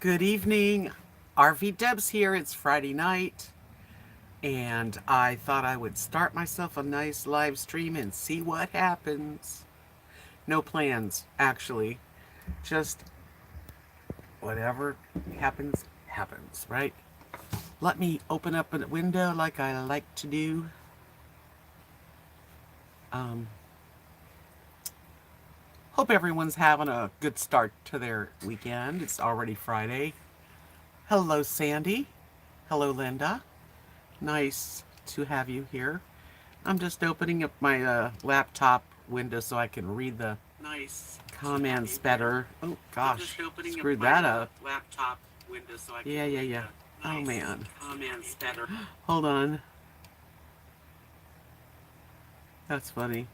Good evening. RV Debs here. It's Friday night, and I thought I would start myself a nice live stream and see what happens. No plans, actually. Just whatever happens, happens, right? Let me open up a window like I like to do. Um, Hope everyone's having a good start to their weekend. It's already Friday. Hello, Sandy. Hello, Linda. Nice to have you here. I'm just opening up my laptop window so I can read the nice comments better. Oh gosh, screwed that up. Laptop window so I can yeah. Oh man. Comments better. Hold on. That's funny.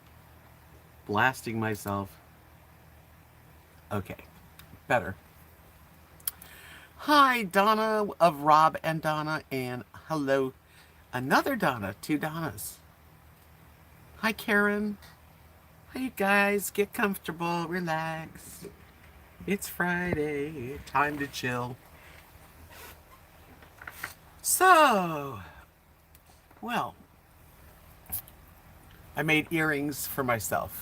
Blasting myself. Okay, better. Hi, Donna of Rob and Donna, and hello, another Donna, two Donnas. Hi, Karen. Hi, you guys. Get comfortable, relax. It's Friday, time to chill. So, well, I made earrings for myself.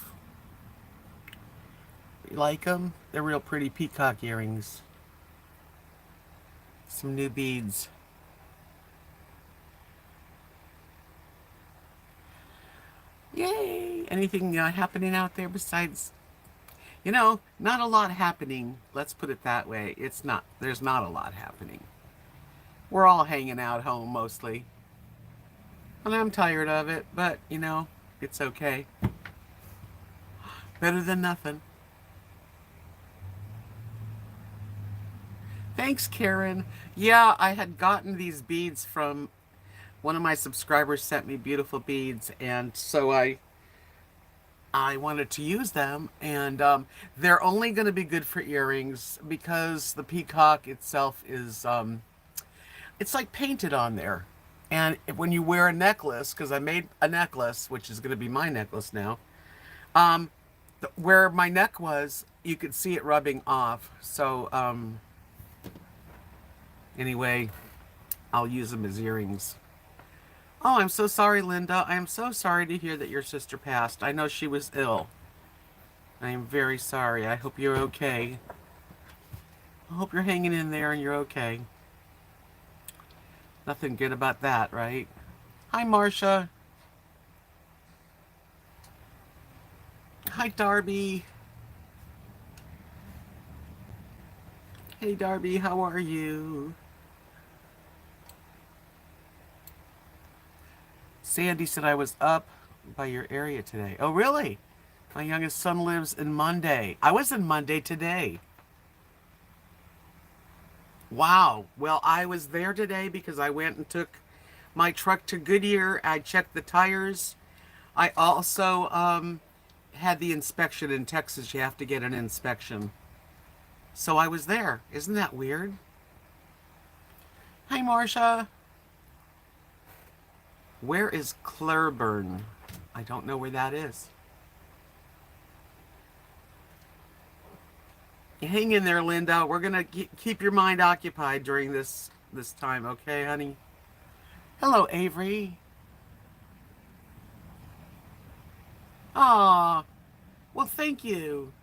You like them? They're real pretty peacock earrings. Some new beads. Yay! Anything happening out there besides, not a lot happening. Let's put it that way. There's not a lot happening. We're all hanging out home mostly. And I'm tired of it, but, it's okay. Better than nothing. Thanks, Karen. Yeah, I had gotten these beads from one of my subscribers sent me beautiful beads, and so I wanted to use them, and they're only going to be good for earrings because the peacock itself is it's like painted on there. And when you wear a necklace, because I made a necklace, which is going to be my necklace now, um, where my neck was, you could see it rubbing off. So anyway, I'll use them as earrings. Oh, I'm so sorry, Linda. I am so sorry to hear that your sister passed. I know she was ill. I am very sorry. I hope you're okay. I hope you're hanging in there and you're okay. Nothing good about that, right? Hi, Marcia. Hi, Darby. Hey, Darby, how are you? Sandy said I was up by your area today. Oh, really? My youngest son lives in Monday. I was in Monday today. Wow. Well, I was there today because I went and took my truck to Goodyear. I checked the tires. I also had the inspection in Texas. You have to get an inspection. So I was there. Isn't that weird? Hi, Marcia. Where is Clareburn? I don't know where that is. Hang in there, Linda. We're gonna keep your mind occupied during this time, okay, honey? Hello, Avery. Ah, well, thank you.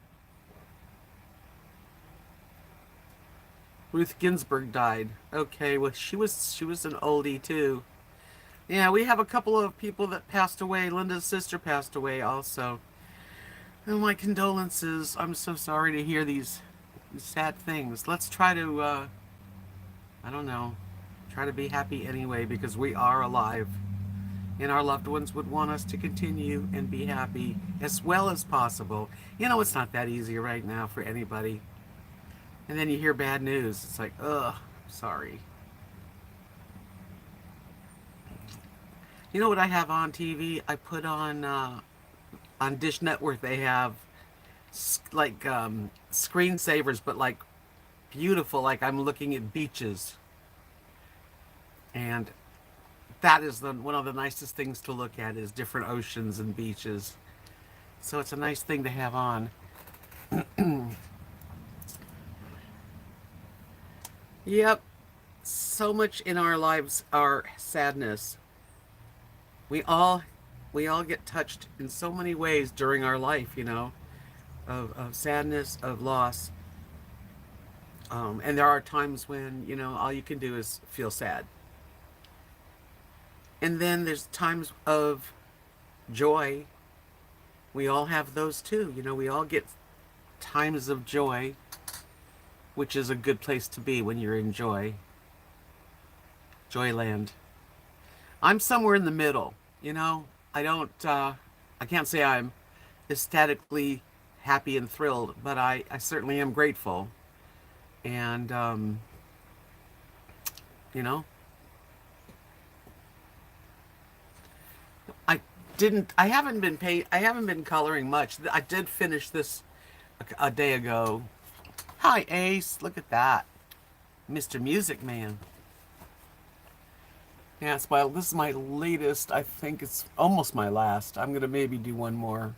Ruth Ginsburg died. Okay, well, she was an oldie too. Yeah, we have a couple of people that passed away. Linda's sister passed away also. Oh, my condolences. I'm so sorry to hear these sad things. Let's try to, I don't know, try to be happy anyway because we are alive. And our loved ones would want us to continue and be happy as well as possible. It's not that easy right now for anybody. And then you hear bad news. It's like, ugh, sorry. You know what I have on TV? I put on Dish Network. They have like screensavers, but like beautiful. Like I'm looking at beaches, and that is one of the nicest things to look at is different oceans and beaches. So it's a nice thing to have on. Yep. So much in our lives are sadness. We all we all get touched in so many ways during our life, of sadness, of loss. And there are times when, all you can do is feel sad. And then there's times of joy. We all have those too. We all get times of joy, which is a good place to be when you're in Joyland. I'm somewhere in the middle, I don't, I can't say I'm ecstatically happy and thrilled, but I certainly am grateful. And, you know, I haven't been coloring much. I did finish this a day ago. Hi, Ace. Look at that. Mr. Music Man. Yeah, this is my latest. I think it's almost my last. I'm going to maybe do one more.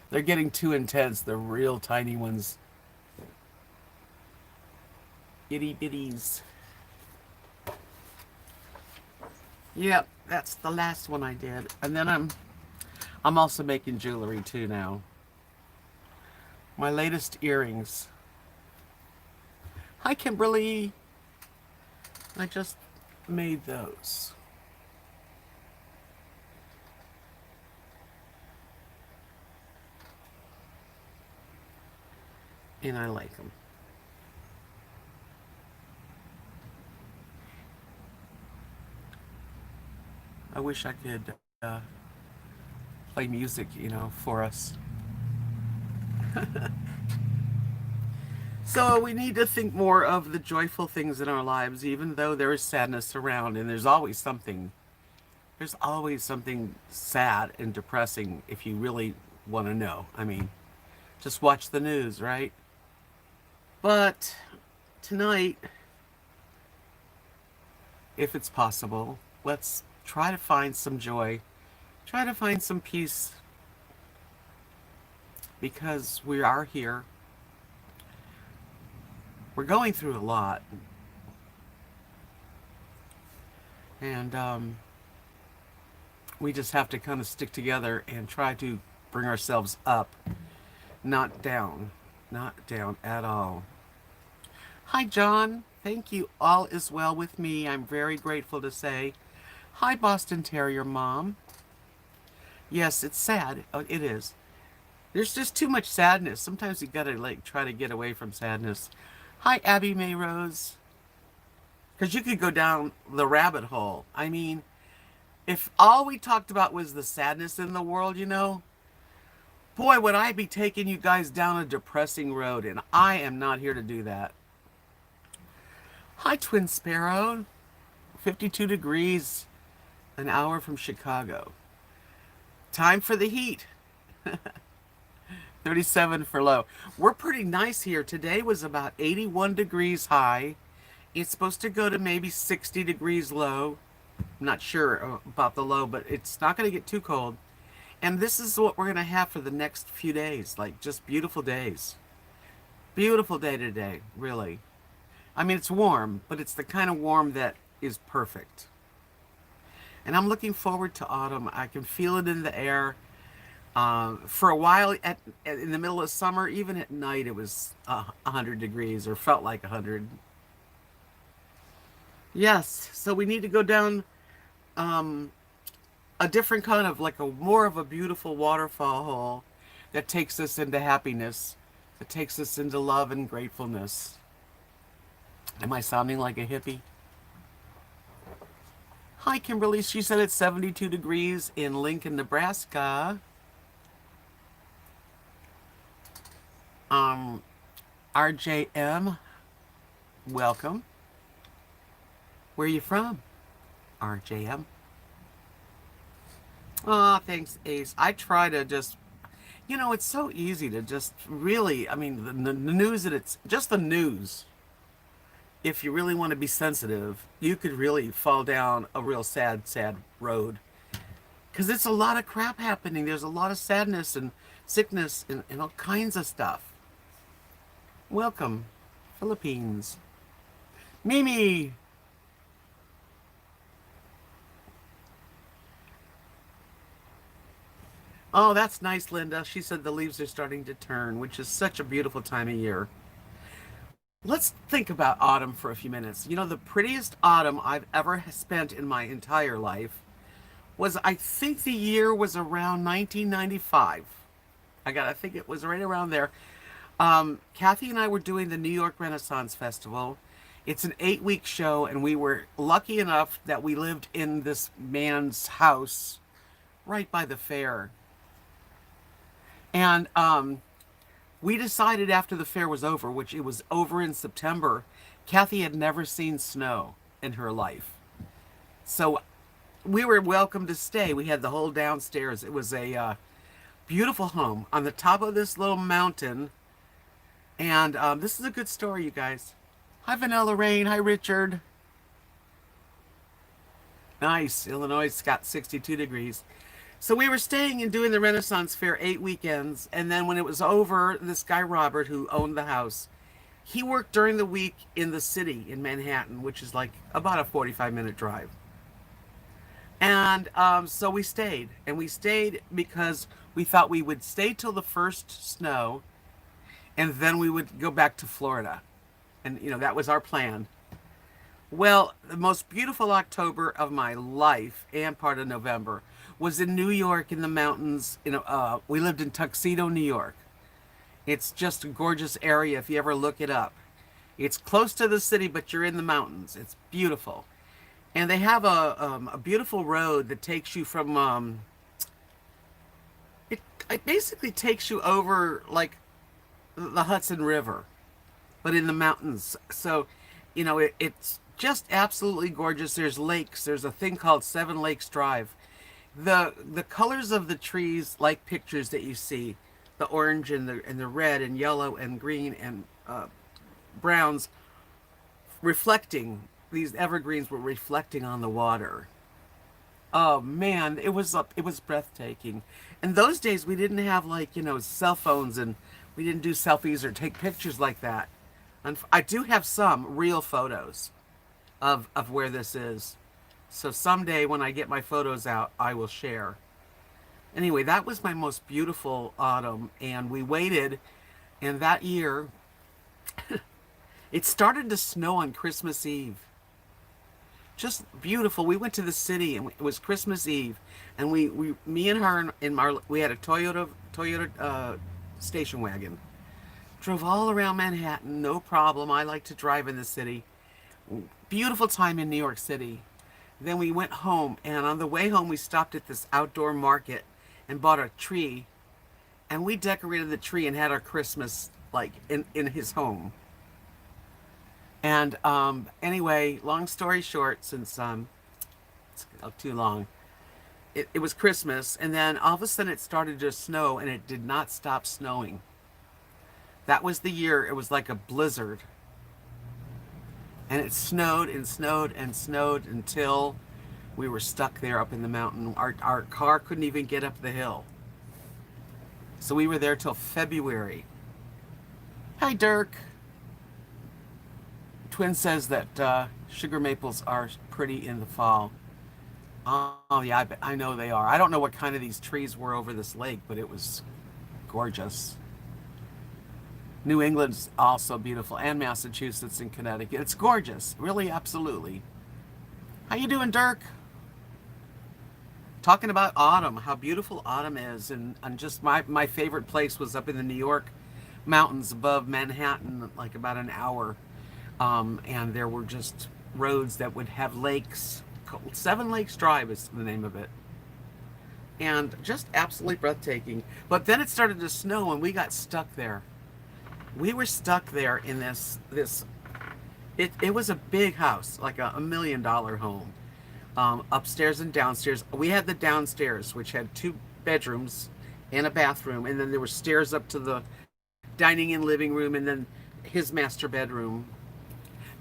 They're getting too intense. The real tiny ones. Itty bitties. Yep, that's the last one I did. And then I'm also making jewelry too now. My latest earrings. Hi, Kimberly. I just made those. And I like them. I wish I could play music, for us. So we need to think more of the joyful things in our lives, even though there is sadness around, and there's always something. There's always something sad and depressing if you really want to know. I mean, just watch the news, right? But tonight, if it's possible, let's try to find some joy. Try to find some peace because we are here. We're going through a lot. And we just have to kind of stick together and try to bring ourselves up, not down. Not down at all. Hi, John. Thank you. All is well with me. I'm very grateful to say. Hi, Boston Terrier Mom. Yes, it's sad. Oh, it is. There's just too much sadness. Sometimes you gotta try to get away from sadness. Hi, Abby May Rose. Because you could go down the rabbit hole. I mean, if all we talked about was the sadness in the world, boy, would I be taking you guys down a depressing road, and I am not here to do that. Hi, Twin Sparrow. 52 degrees, an hour from Chicago. Time for the heat. 37 for low. We're pretty nice here. Today was about 81 degrees high. It's supposed to go to maybe 60 degrees low. I'm not sure about the low, but it's not going to get too cold. And this is what we're going to have for the next few days. Like, just beautiful days. Beautiful day today, really. I mean, it's warm, but it's the kind of warm that is perfect. And I'm looking forward to autumn. I can feel it in the air. For a while, in the middle of summer, even at night, it was 100 degrees, or felt like 100. Yes, so we need to go down a different kind of, like more of a beautiful waterfall hole that takes us into happiness, that takes us into love and gratefulness. Am I sounding like a hippie? Hi, Kimberly. She said it's 72 degrees in Lincoln, Nebraska. RJM, welcome. Where are you from, RJM? Aw, thanks, Ace. I try to just, it's so easy to just really, I mean, the news that it's just the news. If you really want to be sensitive, you could really fall down a real sad, sad road. Because it's a lot of crap happening. There's a lot of sadness and sickness and all kinds of stuff. Welcome, Philippines. Mimi! Oh, that's nice, Linda. She said the leaves are starting to turn, which is such a beautiful time of year. Let's think about autumn for a few minutes. You know, the prettiest autumn I've ever spent in my entire life was, I think the year was around 1995. I think it was right around there. Kathy and I were doing the New York Renaissance Festival. It's an 8-week show, and we were lucky enough that we lived in this man's house right by the fair. And we decided after the fair was over, which it was over in September, Kathy had never seen snow in her life. So we were welcome to stay. We had the whole downstairs. It was a beautiful home on the top of this little mountain. And this is a good story, you guys. Hi, Vanilla Rain. Hi, Richard. Nice. Illinois got 62 degrees. So we were staying and doing the Renaissance Fair 8 weekends. And then when it was over, this guy, Robert, who owned the house, he worked during the week in the city in Manhattan, which is like about a 45-minute drive. And so we stayed. And we stayed because we thought we would stay till the first snow, and then we would go back to Florida. And, you know, that was our plan. Well, the most beautiful October of my life and part of November was in New York in the mountains. You know, we lived in Tuxedo, New York. It's just a gorgeous area if you ever look it up. It's close to the city, but you're in the mountains. It's beautiful. And they have a beautiful road that takes you from, it basically takes you over like the Hudson River, but in the mountains. So, you know, it's just absolutely gorgeous. There's lakes. There's a thing called Seven Lakes Drive. The colors of the trees, like pictures that you see, the orange and the red and yellow and green and browns, reflecting, these evergreens were reflecting on the water. Oh man, it was breathtaking. And those days we didn't have, like, you know, cell phones, and we didn't do selfies or take pictures like that. And I do have some real photos of where this is. So someday when I get my photos out, I will share. Anyway, that was my most beautiful autumn, and we waited, and that year it started to snow on Christmas Eve. Just beautiful. We went to the city, and it was Christmas Eve, and me and her and we had a Toyota station wagon. Drove all around Manhattan, no problem. I like to drive in the city. Beautiful time in New York City. Then we went home, and on the way home we stopped at this outdoor market and bought a tree, and we decorated the tree and had our Christmas like in his home. And anyway, long story short, since it's too long, it was Christmas, and then all of a sudden it started to snow, and it did not stop snowing. That was the year. It was like a blizzard. And it snowed and snowed and snowed until we were stuck there up in the mountain. Our car couldn't even get up the hill. So we were there till February. Hi, Dirk. Twin says that sugar maples are pretty in the fall. Oh yeah, I know they are. I don't know what kind of these trees were over this lake, but it was gorgeous. New England's also beautiful, and Massachusetts and Connecticut. It's gorgeous, really, absolutely. How you doing, Dirk? Talking about autumn, how beautiful autumn is, and just my favorite place was up in the New York mountains above Manhattan, like about an hour, and there were just roads that would have lakes. Seven Lakes Drive is the name of it, and just absolutely breathtaking. But then it started to snow, and we got stuck there. We were stuck there in this it was a big house, like a $1 million home, upstairs and downstairs. We had the downstairs, which had 2 bedrooms and a bathroom, and then there were stairs up to the dining and living room, and then his master bedroom.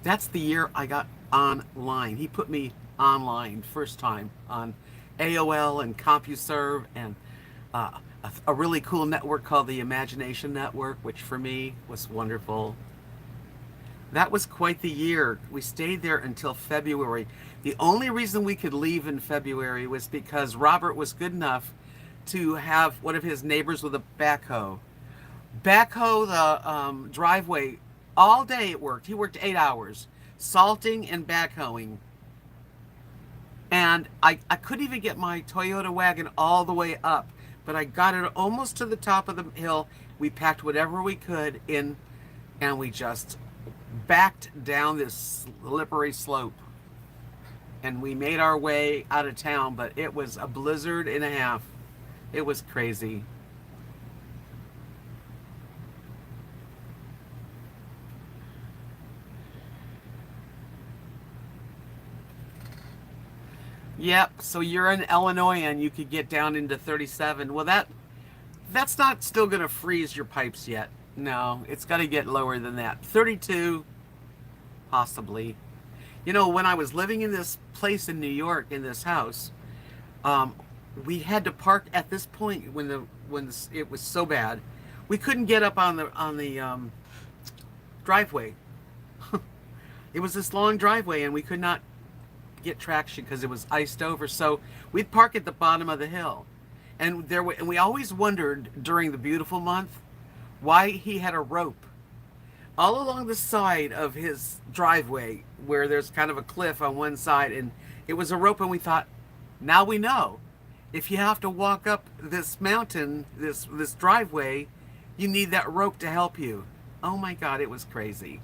That's the year I got online. He put me online first time on AOL and CompuServe, and a really cool network called the Imagination Network, which for me was wonderful. That was quite the year. We stayed there until February. The only reason we could leave in February was because Robert was good enough to have one of his neighbors with a backhoe the driveway all day. It worked. He worked 8 hours salting and backhoeing, and I couldn't even get my Toyota wagon all the way up, but I got it almost to the top of the hill. We packed whatever we could in, and we just backed down this slippery slope, and we made our way out of town. But it was a blizzard and a half. It was crazy. Yep, so you're in Illinois and you could get down into 37. Well, that's not still going to freeze your pipes yet. No, it's got to get lower than that. 32, possibly. You know, when I was living in this place in New York, in this house, we had to park at this point it was so bad. We couldn't get up on the driveway. It was this long driveway, and we could not get traction because it was iced over. So we'd park at the bottom of the hill, and we always wondered during the beautiful month why he had a rope all along the side of his driveway where there's kind of a cliff on one side, and it was a rope. And we thought, now we know, if you have to walk up this mountain, this driveway, you need that rope to help you. Oh my God, it was crazy.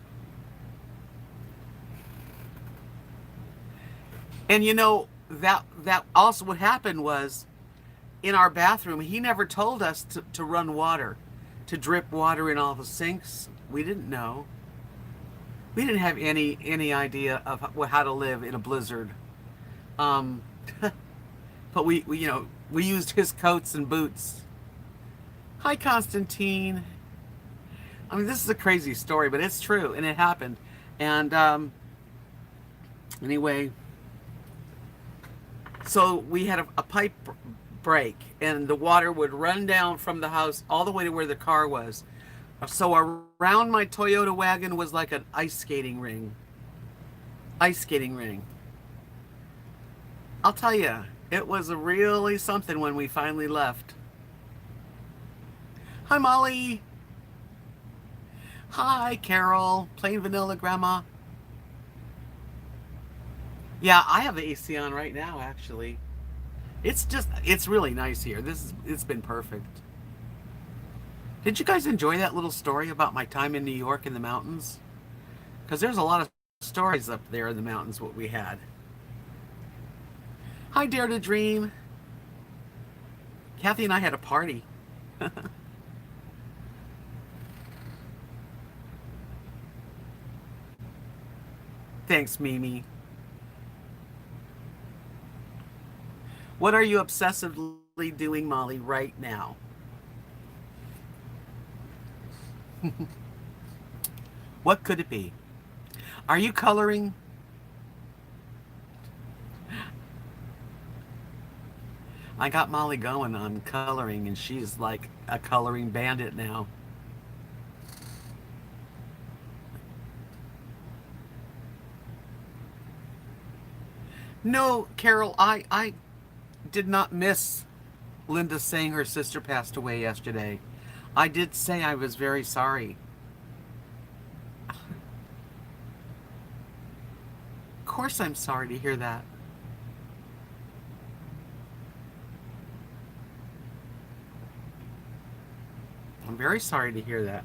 And you know, that also what happened was, in our bathroom, he never told us to run water, to drip water in all the sinks. We didn't know. We didn't have any idea of how to live in a blizzard. But we used his coats and boots. Hi, Constantine. I mean, this is a crazy story, but it's true, and it happened. And anyway, so we had a pipe break, and the water would run down from the house all the way to where the car was. So around my Toyota wagon was like an ice skating ring. Ice skating ring. I'll tell you, it was really something when we finally left. Hi, Molly. Hi, Carol. Plain vanilla grandma. Yeah, I have the AC on right now, actually. It's really nice here. It's been perfect. Did you guys enjoy that little story about my time in New York in the mountains? Because there's a lot of stories up there in the mountains what we had. Hi, Dare to Dream. Kathy and I had a party. Thanks, Mimi. What are you obsessively doing, Molly, right now? What could it be? Are you coloring? I got Molly going on coloring, and she's like a coloring bandit now. No, Carol, I did not miss Linda saying her sister passed away yesterday. I did say I was very sorry. Of course I'm sorry to hear that. I'm very sorry to hear that.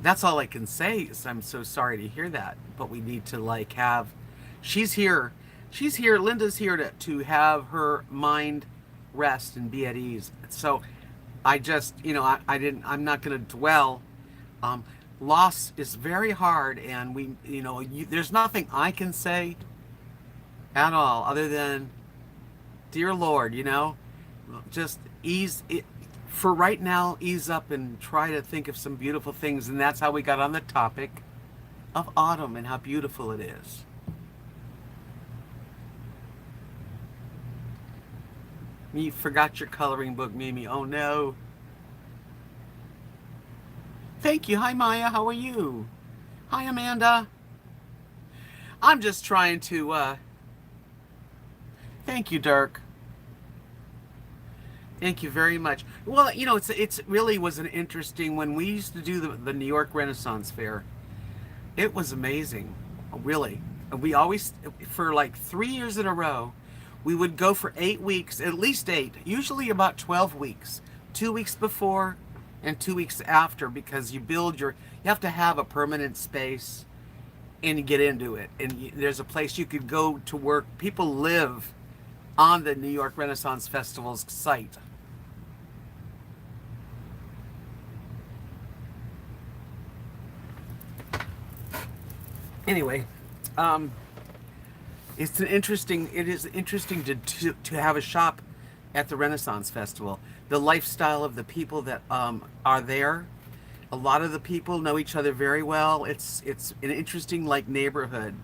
That's all I can say is I'm so sorry to hear that. But we need to have... She's here. She's here. Linda's here to have her mind rest and be at ease. So I just, I'm not going to dwell. Loss is very hard, and there's nothing I can say at all other than, dear Lord, just ease it. For right now, ease up and try to think of some beautiful things. And that's how we got on the topic of autumn and how beautiful it is. You forgot your coloring book, Mimi. Oh, no. Thank you. Hi, Maya. How are you? Hi, Amanda. I'm just trying to, thank you, Dirk. Thank you very much. Well, it's really was an interesting when we used to do the New York Renaissance Fair. It was amazing, really. We always, for like 3 years in a row, we would go for 8 weeks, at least eight, usually about 12 weeks, 2 weeks before and 2 weeks after, because you have to have a permanent space and you get into it. And there's a place you could go to work. People live on the New York Renaissance Festival's site. Anyway, um, it is interesting to have a shop at the Renaissance Festival. The lifestyle of the people that are there. A lot of the people know each other very well. It's an interesting like neighborhood.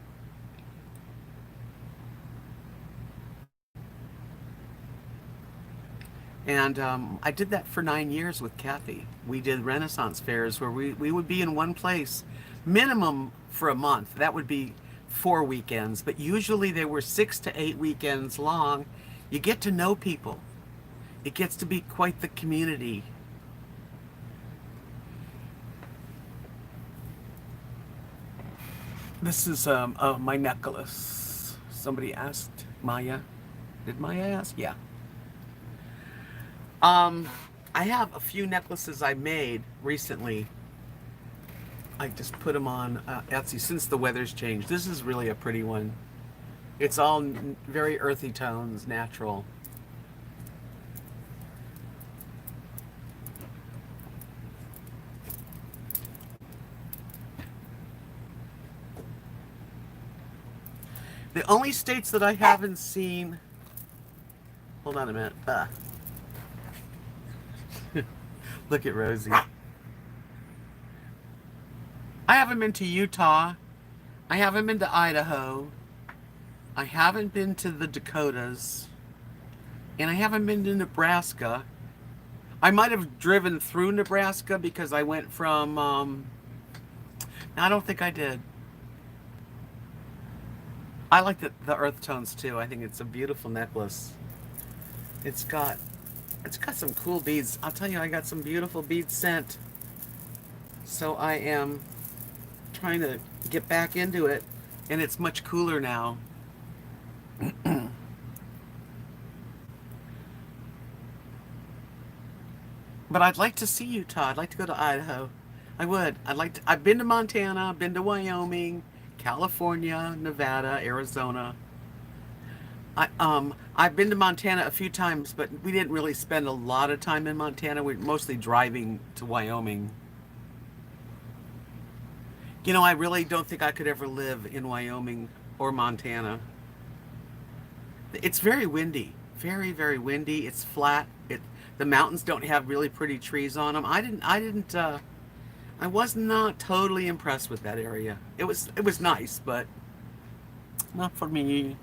And I did that for 9 years with Kathy. We did Renaissance fairs where we would be in one place, minimum for a month. That would be 4 weekends, but usually they were 6 to 8 weekends long. You get to know people. It gets to be quite the community. This is my necklace. Somebody asked Maya. Did Maya ask? Yeah. Um, I have a few necklaces I made recently. I just put them on Etsy since the weather's changed. This is really a pretty one. It's all very earthy tones, natural. The only states that I haven't seen. Hold on a minute. Look at Rosie. I haven't been to Utah. I haven't been to Idaho. I haven't been to the Dakotas. And I haven't been to Nebraska. I might have driven through Nebraska because I went from. No, I don't think I did. I like the earth tones too. I think it's a beautiful necklace. It's got it's got some cool beads. I'll tell you, I got some beautiful beads sent. So I am trying to get back into it, and it's much cooler now. But I'd like to see Utah. I'd like to go to Idaho. I would. I've been to Montana, I've been to Wyoming, California, Nevada, Arizona. I've been to Montana a few times, but we didn't really spend a lot of time in Montana. We're mostly driving to Wyoming. I really don't think I could ever live in Wyoming or Montana. It's very windy, very, very windy. It's flat. The mountains don't have really pretty trees on them. I was not totally impressed with that area. It was nice, but not for me.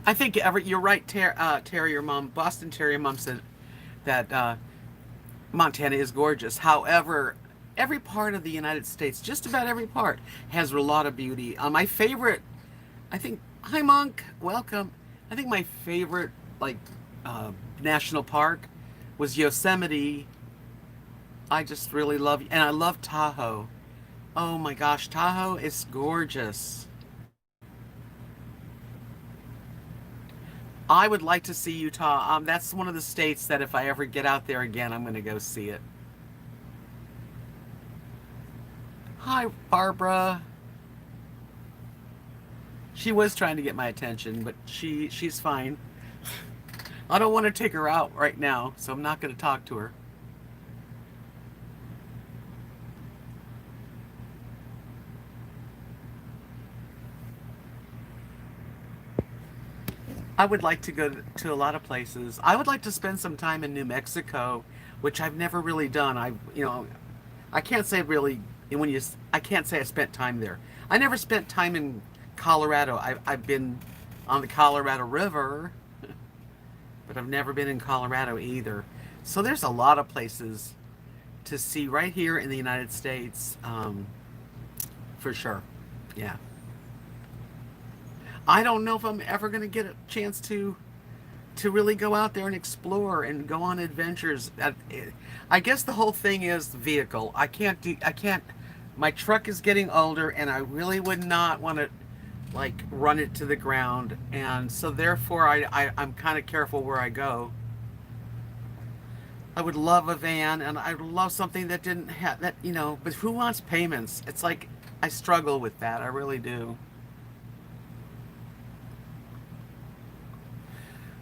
I think you're right, Terry, your mom, Boston Terry, your mom said that Montana is gorgeous. However, every part of the United States, just about every part, has a lot of beauty. My favorite, I think, hi Monk, welcome. I think my favorite, like, national park was Yosemite. I just really love, and I love Tahoe. Oh my gosh, Tahoe is gorgeous. I would like to see Utah. That's one of the states that if I ever get out there again, I'm going to go see it. Hi, Barbara. She was trying to get my attention, but she's fine. I don't want to take her out right now, so I'm not going to talk to her. I would like to go to a lot of places. I would like to spend some time in New Mexico, which I've never really done. I can't say really I can't say I spent time there. I never spent time in Colorado. I've been on the Colorado River. but I've never been in Colorado either. So there's a lot of places to see right here in the United States, for sure. Yeah. I don't know if I'm ever going to get a chance to really go out there and explore and go on adventures. I guess the whole thing is the vehicle. I can't, my truck is getting older and I really would not want to like run it to the ground. And so therefore I'm kind of careful where I go. I would love a van and I would love something that didn't have that, but who wants payments? It's like, I struggle with that. I really do.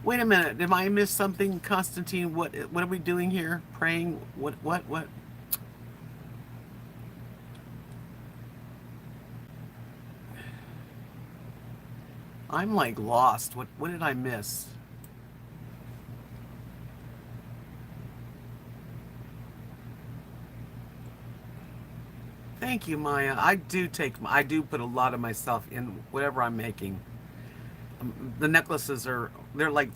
Wait a minute. Did I miss something, Constantine? What are we doing here? Praying? What? I'm like lost. What did I miss? Thank you, Maya. I do put a lot of myself in whatever I'm making. The necklaces they're like,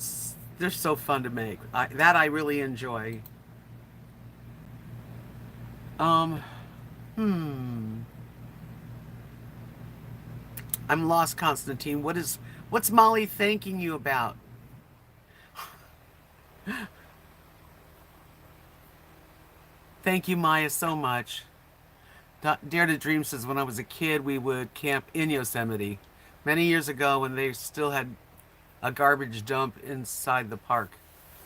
they're so fun to make. That I really enjoy. Um, hmm. I'm lost, Constantine. What's Molly thanking you about? Thank you, Maya, so much. Dare to Dream says, when I was a kid, we would camp in Yosemite many years ago when they still had a garbage dump inside the park.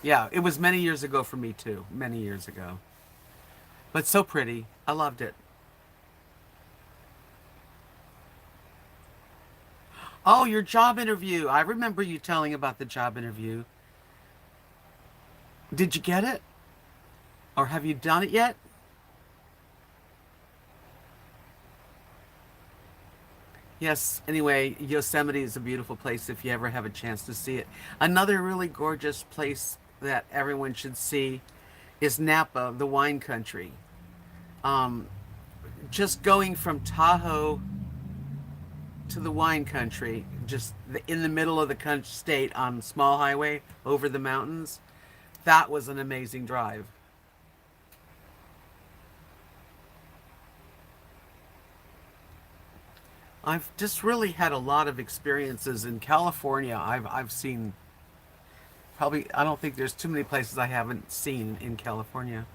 Yeah, it was many years ago for me too. Many years ago. But so pretty. I loved it. Oh, your job interview. I remember you telling about the job interview. Did you get it? Or have you done it yet? Yes, anyway, Yosemite is a beautiful place if you ever have a chance to see it. Another really gorgeous place that everyone should see is Napa, the wine country. Um, just going from Tahoe to the wine country, just in the middle of the state on small highway over the mountains, that was an amazing drive. I've just really had a lot of experiences in California. I've seen probably, I don't think there's too many places I haven't seen in California.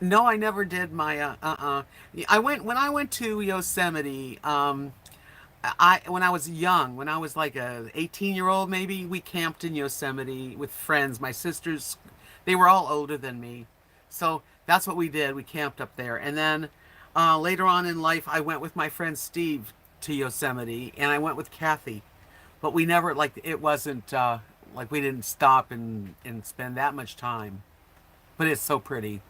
No, I never did my I went when I went to Yosemite. I when I was young, when I was like a 18-year-old, maybe we camped in Yosemite with friends. My sisters, they were all older than me, so that's what we did. We camped up there, and then later on in life, I went with my friend Steve to Yosemite, and I went with Kathy, but we never like it wasn't like we didn't stop and spend that much time. But it's so pretty.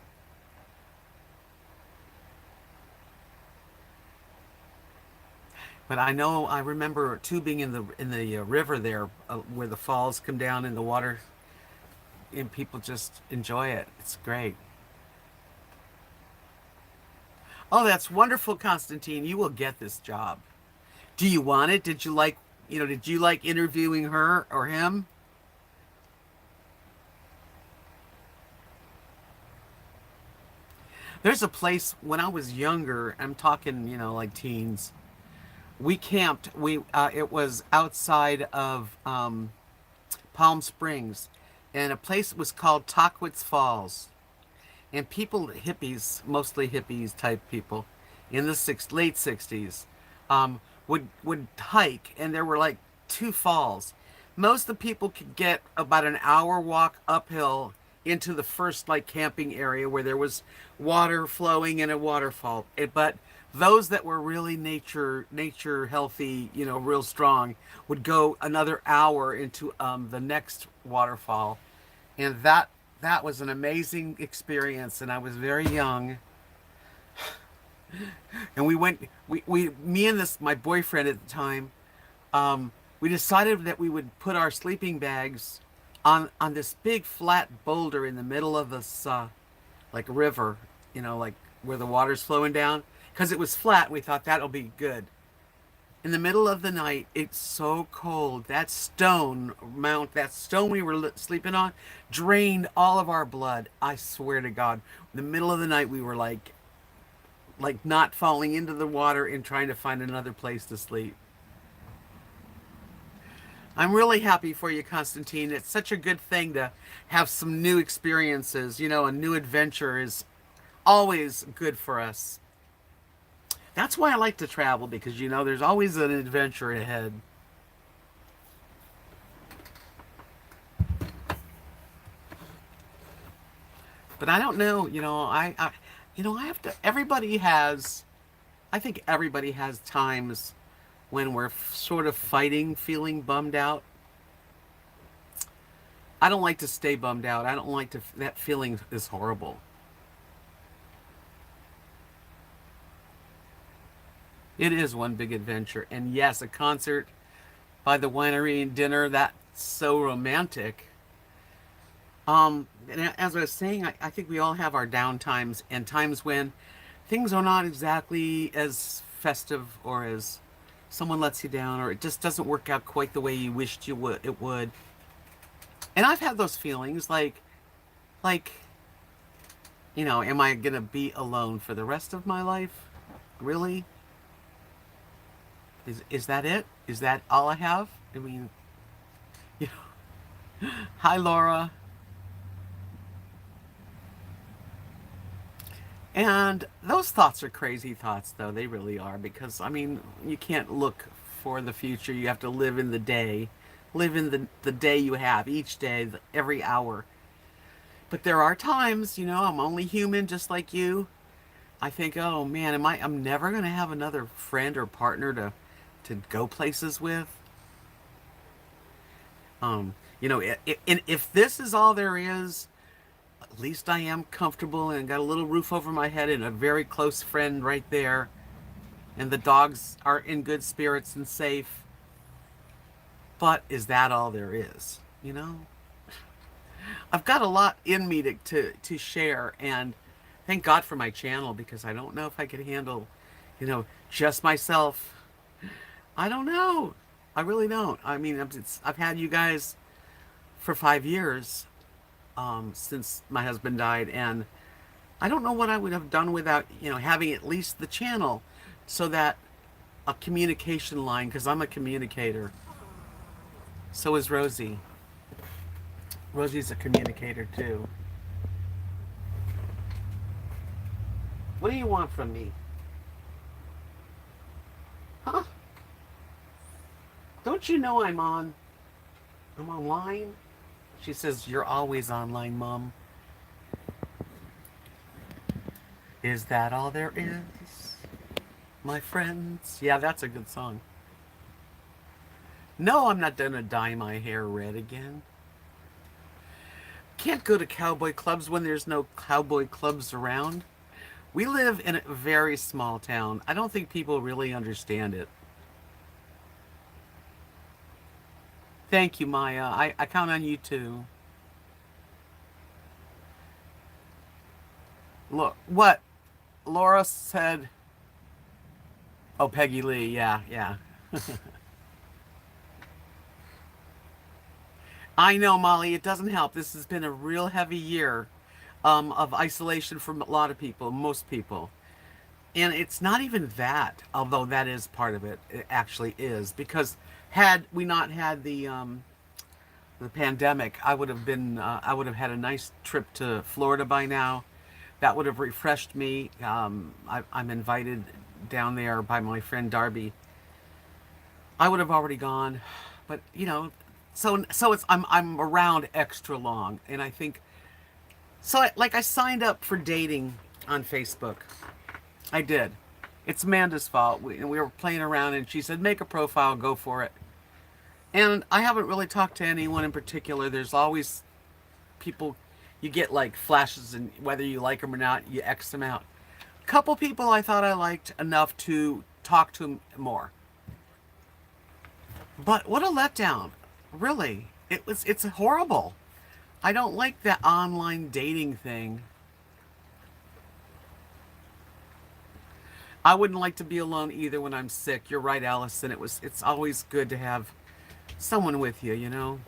But I know I remember tubing in the river there, where the falls come down in the water, and people just enjoy it. It's great. Oh, that's wonderful, Constantine. You will get this job. Do you want it? Did you like interviewing her or him? There's a place when I was younger. I'm talking, like teens. We camped. It was outside of Palm Springs, and a place was called Tockwitz Falls. And people, hippies, mostly hippies type people, in the late '60s, would hike, and there were like two falls. Most of the people could get about an hour walk uphill into the first like camping area where there was water flowing and a waterfall. But those that were really nature healthy, real strong, would go another hour into the next waterfall, and that was an amazing experience. And I was very young, and me and this my boyfriend at the time, we decided that we would put our sleeping bags on this big flat boulder in the middle of this like river, like where the water's flowing down, because it was flat. We thought that'll be good. In the middle of the night, it's so cold. That stone we were sleeping on, drained all of our blood. I swear to God. In the middle of the night, we were like not falling into the water and trying to find another place to sleep. I'm really happy for you, Constantine. It's such a good thing to have some new experiences. You know, a new adventure is always good for us. That's why I like to travel because, you know, there's always an adventure ahead. But I don't know, I have to, I think everybody has times when we're sort of fighting, feeling bummed out. I don't like to stay bummed out. I don't like to, that feeling is horrible. It is one big adventure. And yes, a concert by the winery and dinner, that's so romantic. And as I was saying, I think we all have our down times and times when things are not exactly as festive or as someone lets you down or it just doesn't work out quite the way you wished it would. And I've had those feelings like, am I going to be alone for the rest of my life? Really? Is that it? Is that all I have? I mean, you know, hi Laura. And those thoughts are crazy thoughts, though. They really are. Because, I mean, you can't look for the future. You have to live in the day. Live in the day you have, each day, every hour. But there are times, I'm only human just like you. I think, oh man, I'm never going to have another friend or partner to go places with. If this is all there is, at least I am comfortable and got a little roof over my head and a very close friend right there. And the dogs are in good spirits and safe. But is that all there is? I've got a lot in me to share. And thank God for my channel because I don't know if I could handle, just myself. I don't know. I really don't. I mean, I've had you guys for 5 years since my husband died, and I don't know what I would have done without having at least the channel, so that a communication line, because I'm a communicator. So is Rosie. Rosie's a communicator too. What do you want from me? Huh? Don't you know I'm online? She says, you're always online, Mom. Is that all there is, my friends? Yeah, that's a good song. No, I'm not gonna dye my hair red again. Can't go to cowboy clubs when there's no cowboy clubs around. We live in a very small town. I don't think people really understand it. Thank you, Maya. I count on you too. Look, what? Laura said. Oh, Peggy Lee. Yeah, yeah. I know, Molly. It doesn't help. This has been a real heavy year of isolation from a lot of people, most people. And it's not even that, although that is part of it. It actually is because had we not had the pandemic, I would have had a nice trip to Florida by now. That would have refreshed me. I'm invited down there by my friend Darby. I would have already gone, but so I'm around extra long, and I think so. I signed up for dating on Facebook. I did. It's Amanda's fault. We were playing around, and she said, "Make a profile, go for it." And I haven't really talked to anyone in particular. There's always people you get like flashes, and whether you like them or not, you X them out. A couple people I thought I liked enough to talk to them more. But what a letdown. Really. It's horrible. I don't like that online dating thing. I wouldn't like to be alone either when I'm sick. You're right, Allison. It's always good to have someone with you, you know?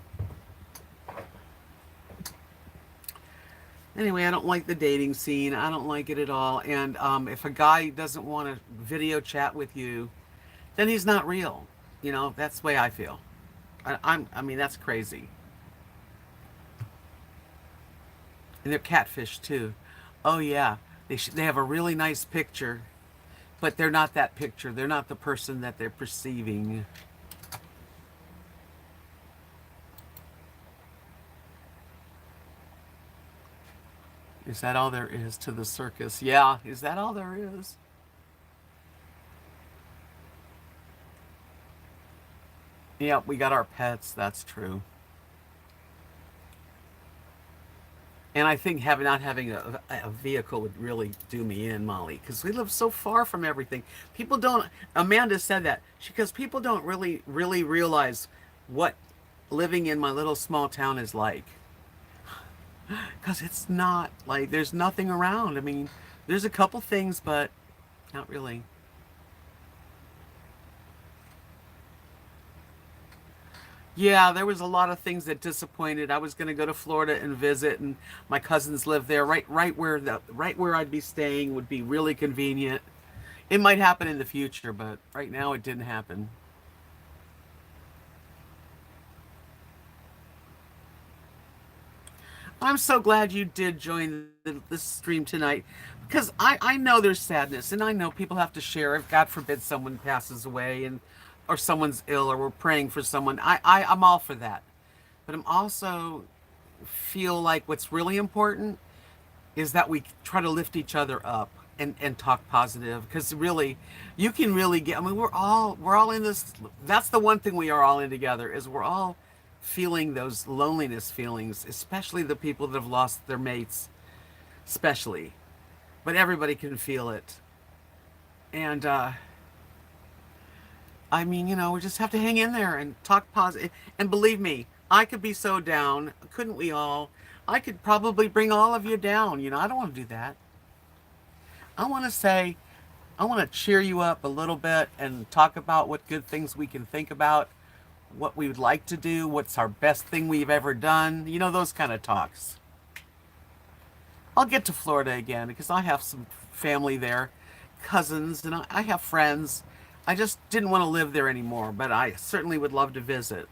Anyway, I don't like the dating scene. I don't like it at all. And if a guy doesn't want to video chat with you, then he's not real. You know, that's the way I feel. I mean, that's crazy. And they're catfish too. Oh yeah, they have a really nice picture, but they're not that picture. They're not the person that they're perceiving. Is that all there is to the circus? Yeah, is that all there is? Yeah, we got our pets. That's true. And I think not having a vehicle would really do me in, Molly, because we live so far from everything. People don't. Amanda said that because people don't really realize what living in my little small town is like. Because it's not like there's nothing around. I mean, there's a couple things, but not really. Yeah, there was a lot of things that disappointed. I was going to go to Florida and visit, and my cousins live there, right where I'd be staying would be really convenient. It might happen in the future, but right now it didn't happen. I'm so glad you did join this stream tonight, because I know there's sadness, and I know people have to share. If God forbid someone passes away, and or someone's ill, or we're praying for someone, I'm all for that. But I'm also feel like what's really important is that we try to lift each other up and talk positive, because really you can really get, I mean, we're all in this. That's the one thing we are all in together, is we're all feeling those loneliness feelings, especially the people that have lost their mates, especially, but everybody can feel it. And I mean, you know, we just have to hang in there and talk positive. And believe me, I could be so down, couldn't we all? I could probably bring all of you down. You know, I don't want to do that. I want to say, I want to cheer you up a little bit and talk about what good things we can think about, what we would like to do, what's our best thing we've ever done. You know, those kind of talks. I'll get to Florida again because I have some family there, cousins, and I have friends. I just didn't want to live there anymore, but I certainly would love to visit.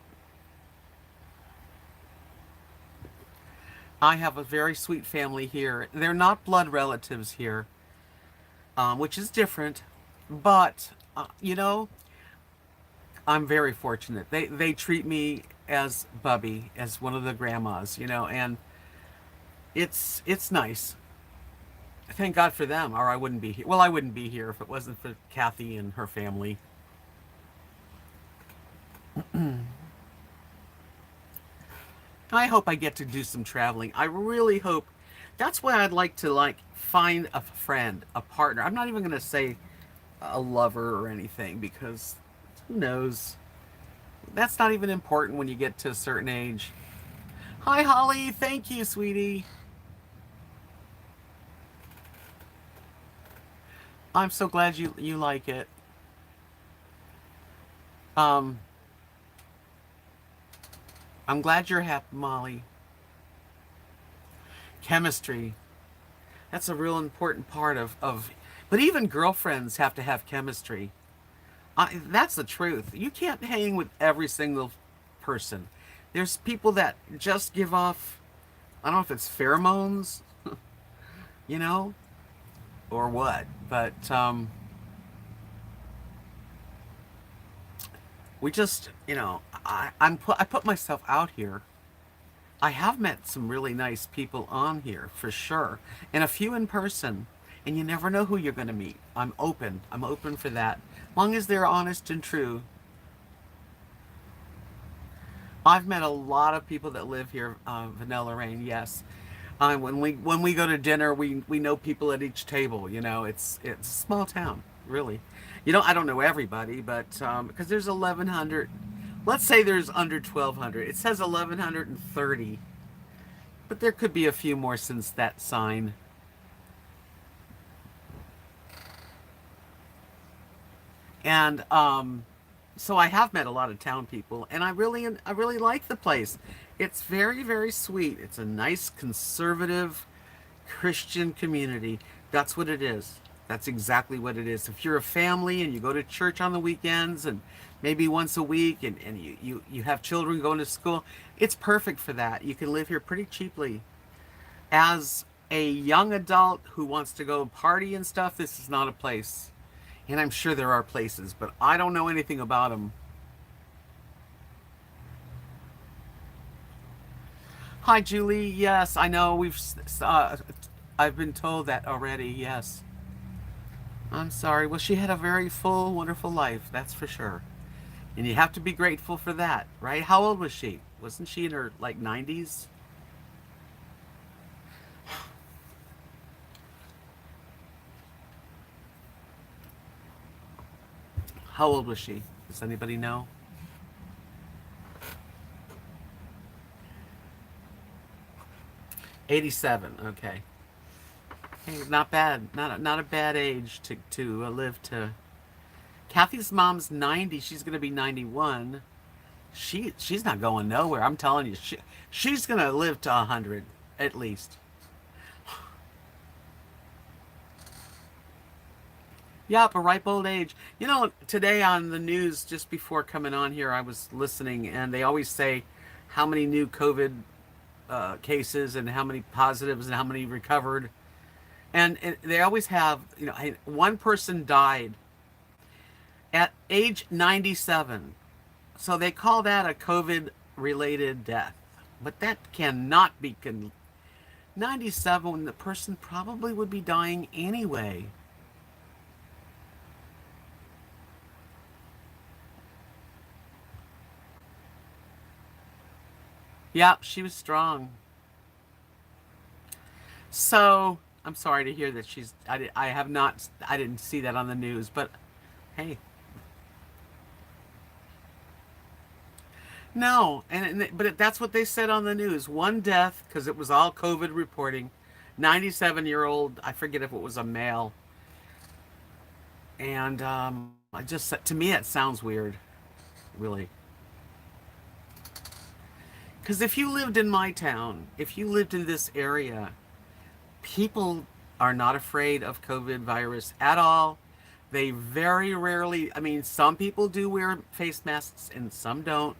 I have a very sweet family here. They're not blood relatives here, which is different, but you know, I'm very fortunate. They treat me as Bubby, as one of the grandmas, you know, and it's nice. Thank God for them, or I wouldn't be here. Well, I wouldn't be here if it wasn't for Kathy and her family. I hope I get to do some traveling. I really hope. That's why I'd like to find a friend, a partner. I'm not even going to say a lover or anything, because who knows? That's not even important when you get to a certain age. Hi, Holly. Thank you, sweetie. I'm so glad you like it. Um, I'm glad you're happy, Molly. Chemistry. That's a real important part of but even girlfriends have to have chemistry. That's the truth. You can't hang with every single person. There's people that just give off, I don't know if it's pheromones, you know, or what, but we just, you know, I put myself out here. I have met some really nice people on here for sure, and a few in person. And you never know who you're going to meet. I'm open. I'm open for that, as long as they're honest and true. I've met a lot of people that live here, Vanilla Rain. Yes, when we go to dinner, we know people at each table. You know, it's a small town, really. You know, I don't know everybody, but because there's 1,100. Let's say there's under 1,200. It says 1,130, but there could be a few more since that sign. And so I have met a lot of town people, and I really like the place. It's very, very sweet. It's a nice conservative Christian community. That's what it is. That's exactly what it is. If you're a family and you go to church on the weekends and maybe once a week, and you have children going to school, it's perfect for that. You can live here pretty cheaply. As a young adult who wants to go party and stuff, this is not a place. And I'm sure there are places, but I don't know anything about them. Hi, Julie. Yes, I know I've been told that already. Yes. I'm sorry. Well, she had a very full, wonderful life. That's for sure. And you have to be grateful for that, right? How old was she? Wasn't she in her like 90s? How old was she? Does anybody know? 87. Okay. Hey, not bad. Not a bad age to live to. Kathy's mom's 90. She's gonna be 91. She's not going nowhere. I'm telling you, she's gonna live to 100 at least. Yep, a ripe old age. You know, today on the news, just before coming on here, I was listening, and they always say how many new COVID cases and how many positives and how many recovered. And they always have, one person died at age 97. So they call that a COVID related death. But that cannot be 97 when the person probably would be dying anyway. Yeah, she was strong. So I'm sorry to hear that I have not. I didn't see that on the news, but hey, no, but that's what they said on the news. One death because it was all COVID reporting. 97-year-old. I forget if it was a male, and I just to me it sounds weird, really. Because if you lived in my town, if you lived in this area, people are not afraid of COVID virus at all. They very rarely, I mean, some people do wear face masks and some don't.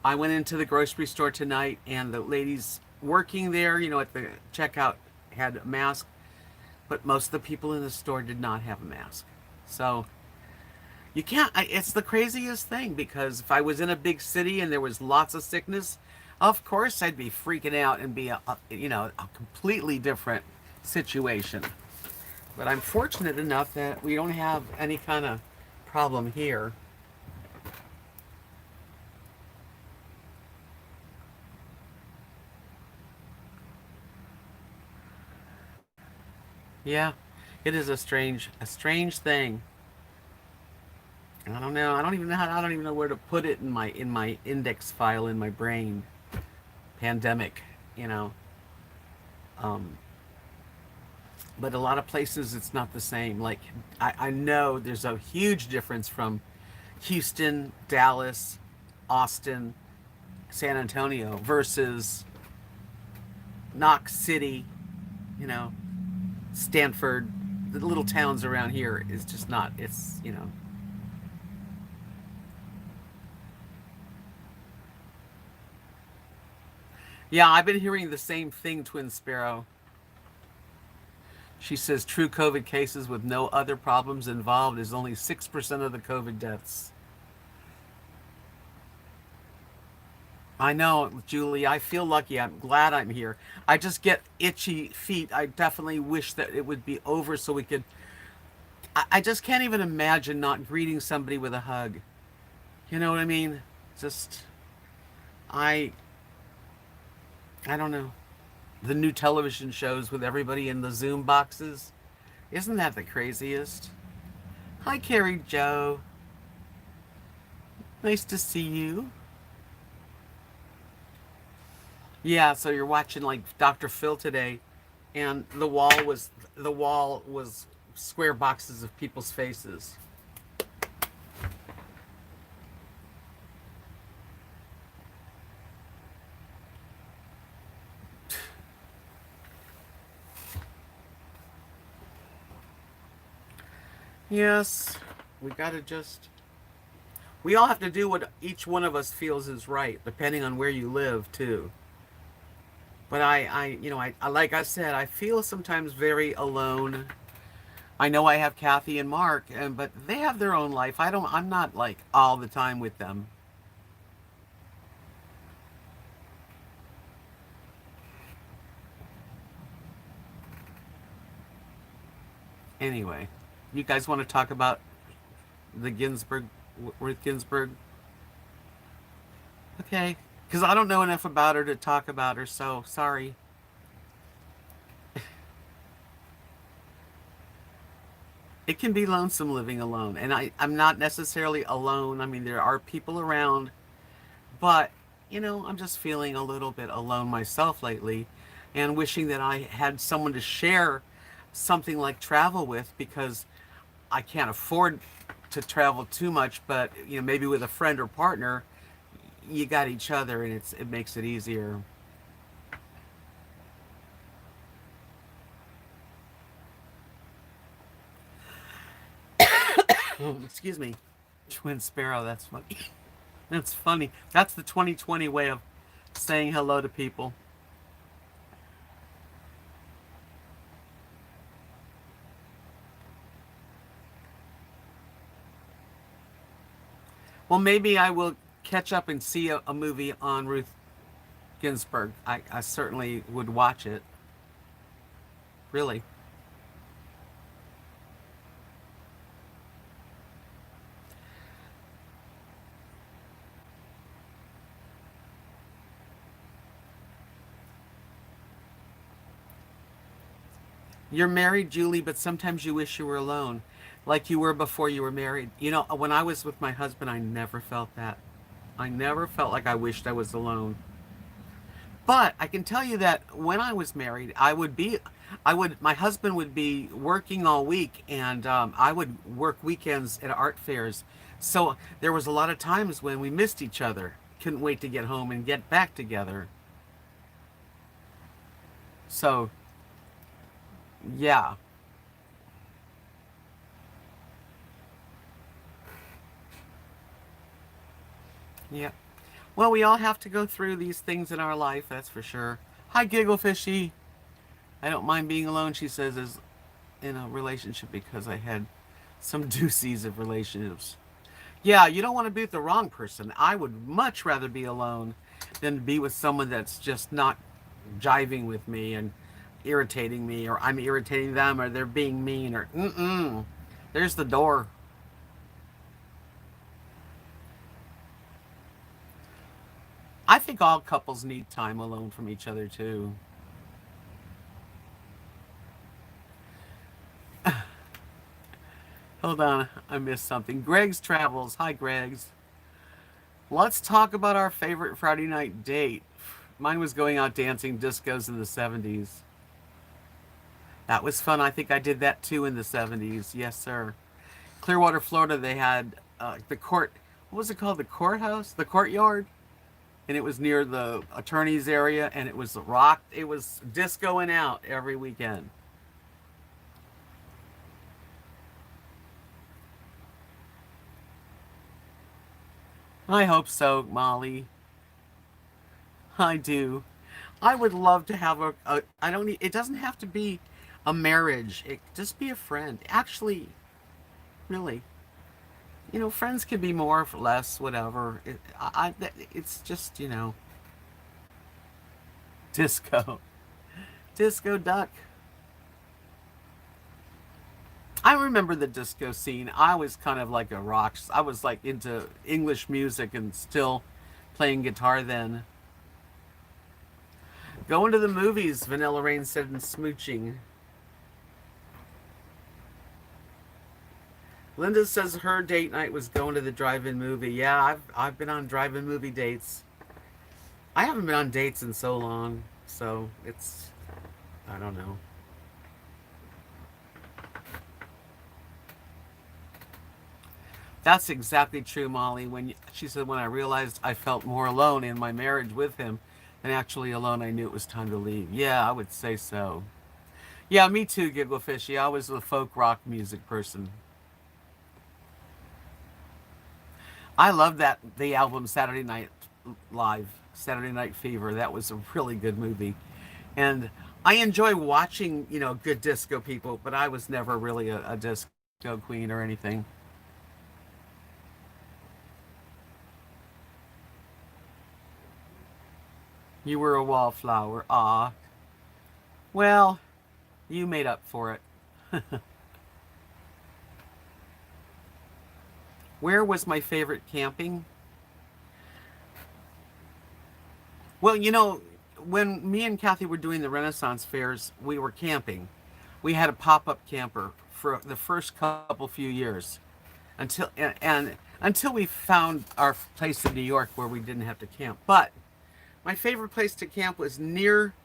I went into the grocery store tonight and the ladies working there, at the checkout had a mask, but most of the people in the store did not have a mask. So you can't, it's the craziest thing because if I was in a big city and there was lots of sickness, of course I'd be freaking out and be a completely different situation. But I'm fortunate enough that we don't have any kind of problem here. Yeah, it is a strange thing. I don't know. I don't even know where to put it in my index file in my brain. Pandemic, you know. Um, but a lot of places it's not the same. Like I know there's a huge difference from Houston, Dallas, Austin, San Antonio versus Knox City, you know, Stanford, the little towns around here is just not. It's. Yeah, I've been hearing the same thing, Twin Sparrow. She says true COVID cases with no other problems involved is only 6% of the COVID deaths. I know, Julie. I feel lucky. I'm glad I'm here. I just get itchy feet. I definitely wish that it would be over so we could. I just can't even imagine not greeting somebody with a hug. You know what I mean? Just, I, I don't know. The new television shows with everybody in the Zoom boxes. Isn't that the craziest? Hi, Carrie Joe. Nice to see you. Yeah, so you're watching like Dr. Phil today, and the wall was square boxes of people's faces. Yes, we gotta just. We all have to do what each one of us feels is right, depending on where you live, too. But like I said, I feel sometimes very alone. I know I have Kathy and Mark, but they have their own life. I'm not like all the time with them. Anyway, you guys want to talk about the Ginsburg, Ruth Ginsburg? Okay, because I don't know enough about her to talk about her, so sorry. It can be lonesome living alone, and I'm not necessarily alone. I mean, there are people around, but I'm just feeling a little bit alone myself lately, and wishing that I had someone to share something like travel with, because I can't afford to travel too much, but maybe with a friend or partner, you got each other, and it makes it easier. Excuse me. Twin sparrow, that's funny. That's funny. That's the 2020 way of saying hello to people. Well, maybe I will catch up and see a movie on Ruth Ginsburg. I certainly would watch it. Really. You're married, Julie, but sometimes you wish you were alone, like you were before you were married. When I was with my husband, I never felt that. I never felt like I wished I was alone. But I can tell you that when I was married, my husband would be working all week, and I would work weekends at art fairs. So there was a lot of times when we missed each other. Couldn't wait to get home and get back together. So, yeah. Yeah. Well, we all have to go through these things in our life, that's for sure. Hi, Giggle Fishy. I don't mind being alone, she says, as in a relationship because I had some doozies of relationships. Yeah, you don't want to be with the wrong person. I would much rather be alone than be with someone that's just not jiving with me and irritating me, or I'm irritating them, or they're being mean, or mm-mm. There's the door. I think all couples need time alone from each other, too. Hold on, I missed something. Greg's Travels. Hi, Greg's. Let's talk about our favorite Friday night date. Mine was going out dancing discos in the 70s. That was fun. I think I did that too in the 70s. Yes, sir. Clearwater, Florida, they had the court. What was it called? The courthouse? The courtyard? And it was near the attorney's area, and it was rock. It was discoing out every weekend. I hope so, Molly. I do. I would love to have I don't need, it doesn't have to be a marriage. It just be a friend. Actually, really. Friends can be more or less, whatever. It's just, disco. Disco duck. I remember the disco scene. I was kind of like a rock. I was like into English music and still playing guitar then. Going to the movies, Vanilla Rain said, and smooching. Linda says her date night was going to the drive-in movie. Yeah, I've been on drive-in movie dates. I haven't been on dates in so long, so I don't know. That's exactly true, Molly. She said, when I realized I felt more alone in my marriage with him than actually alone, I knew it was time to leave. Yeah, I would say so. Yeah, me too, Giggle Fishy. I was a folk rock music person. I love that the album Saturday Night Live, Saturday Night Fever. That was a really good movie, and I enjoy watching good disco people. But I was never really a disco queen or anything. You were a wallflower. Ah, well, you made up for it. Where was my favorite camping? Well, when me and Kathy were doing the Renaissance fairs, we were camping. We had a pop-up camper for the first couple few years and until we found our place in New York where we didn't have to camp. But my favorite place to camp was near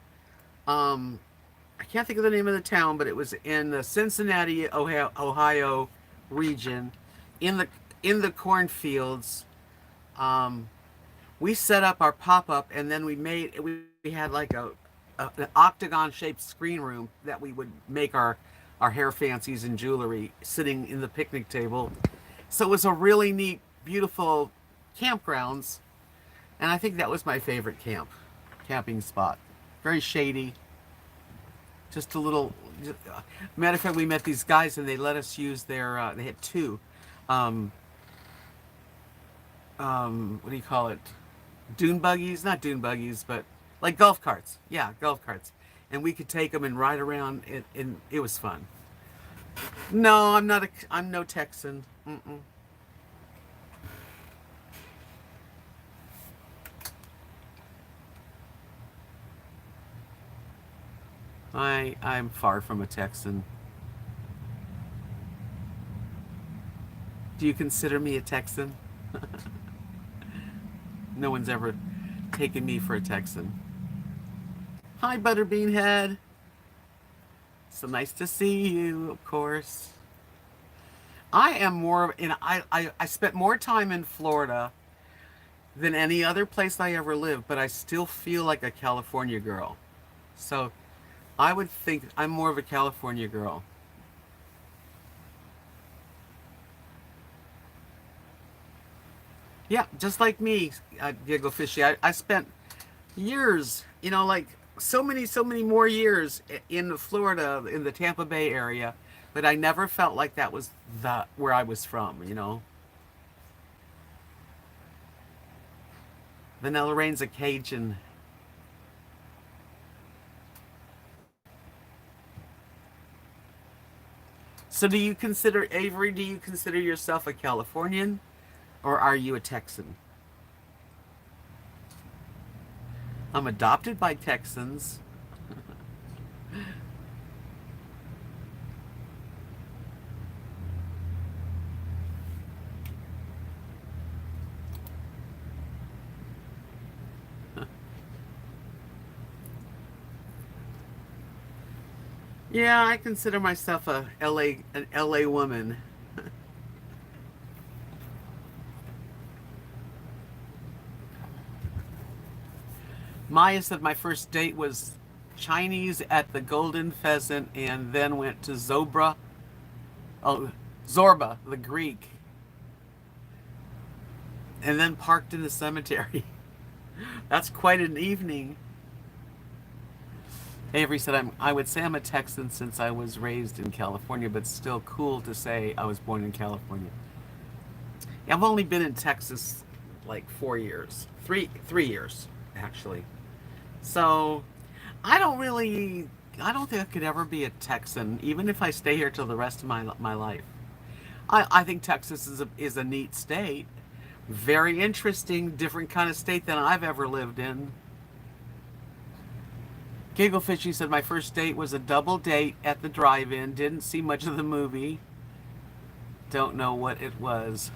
I can't think of the name of the town, but it was in the Cincinnati, Ohio region, in the cornfields. Um, we set up our pop up, and then we had like an octagon shaped screen room that we would make our hair fancies and jewelry sitting in the picnic table. So it was a really neat, beautiful campgrounds, and I think that was my favorite camping spot. Very shady, just a little. Matter of fact, we met these guys and they let us use their. They had two. Um, what do you call it? Dune buggies, not dune buggies, but like golf carts. Yeah, golf carts. And we could take them and ride around, and it was fun. No, I'm not. I'm no Texan. Mm-mm. I'm far from a Texan. Do you consider me a Texan? No one's ever taken me for a Texan. Hi, Butterbean Head. So nice to see you, of course. I am more, I spent more time in Florida than any other place I ever lived, but I still feel like a California girl. So I would think I'm more of a California girl. Yeah, just like me, Giggle Fishy. I spent years, like so many more years in Florida, in the Tampa Bay area, but I never felt like that was where I was from. Vanilla Rain's a Cajun. So Avery, do you consider yourself a Californian or are you a Texan? I'm adopted by Texans. Yeah, I consider myself an LA woman. Maya said my first date was Chinese at the Golden Pheasant and then went to Zorba, the Greek, and then parked in the cemetery. That's quite an evening. Avery said I would say I'm a Texan since I was raised in California, but still cool to say I was born in California. I've only been in Texas like 4 years. Three years, actually. So I don't think I could ever be a Texan, even if I stay here till the rest of my life. I think Texas is a neat state. Very interesting, different kind of state than I've ever lived in. Gigglefishy said my first date was a double date at the drive-in. Didn't see much of the movie. Don't know what it was.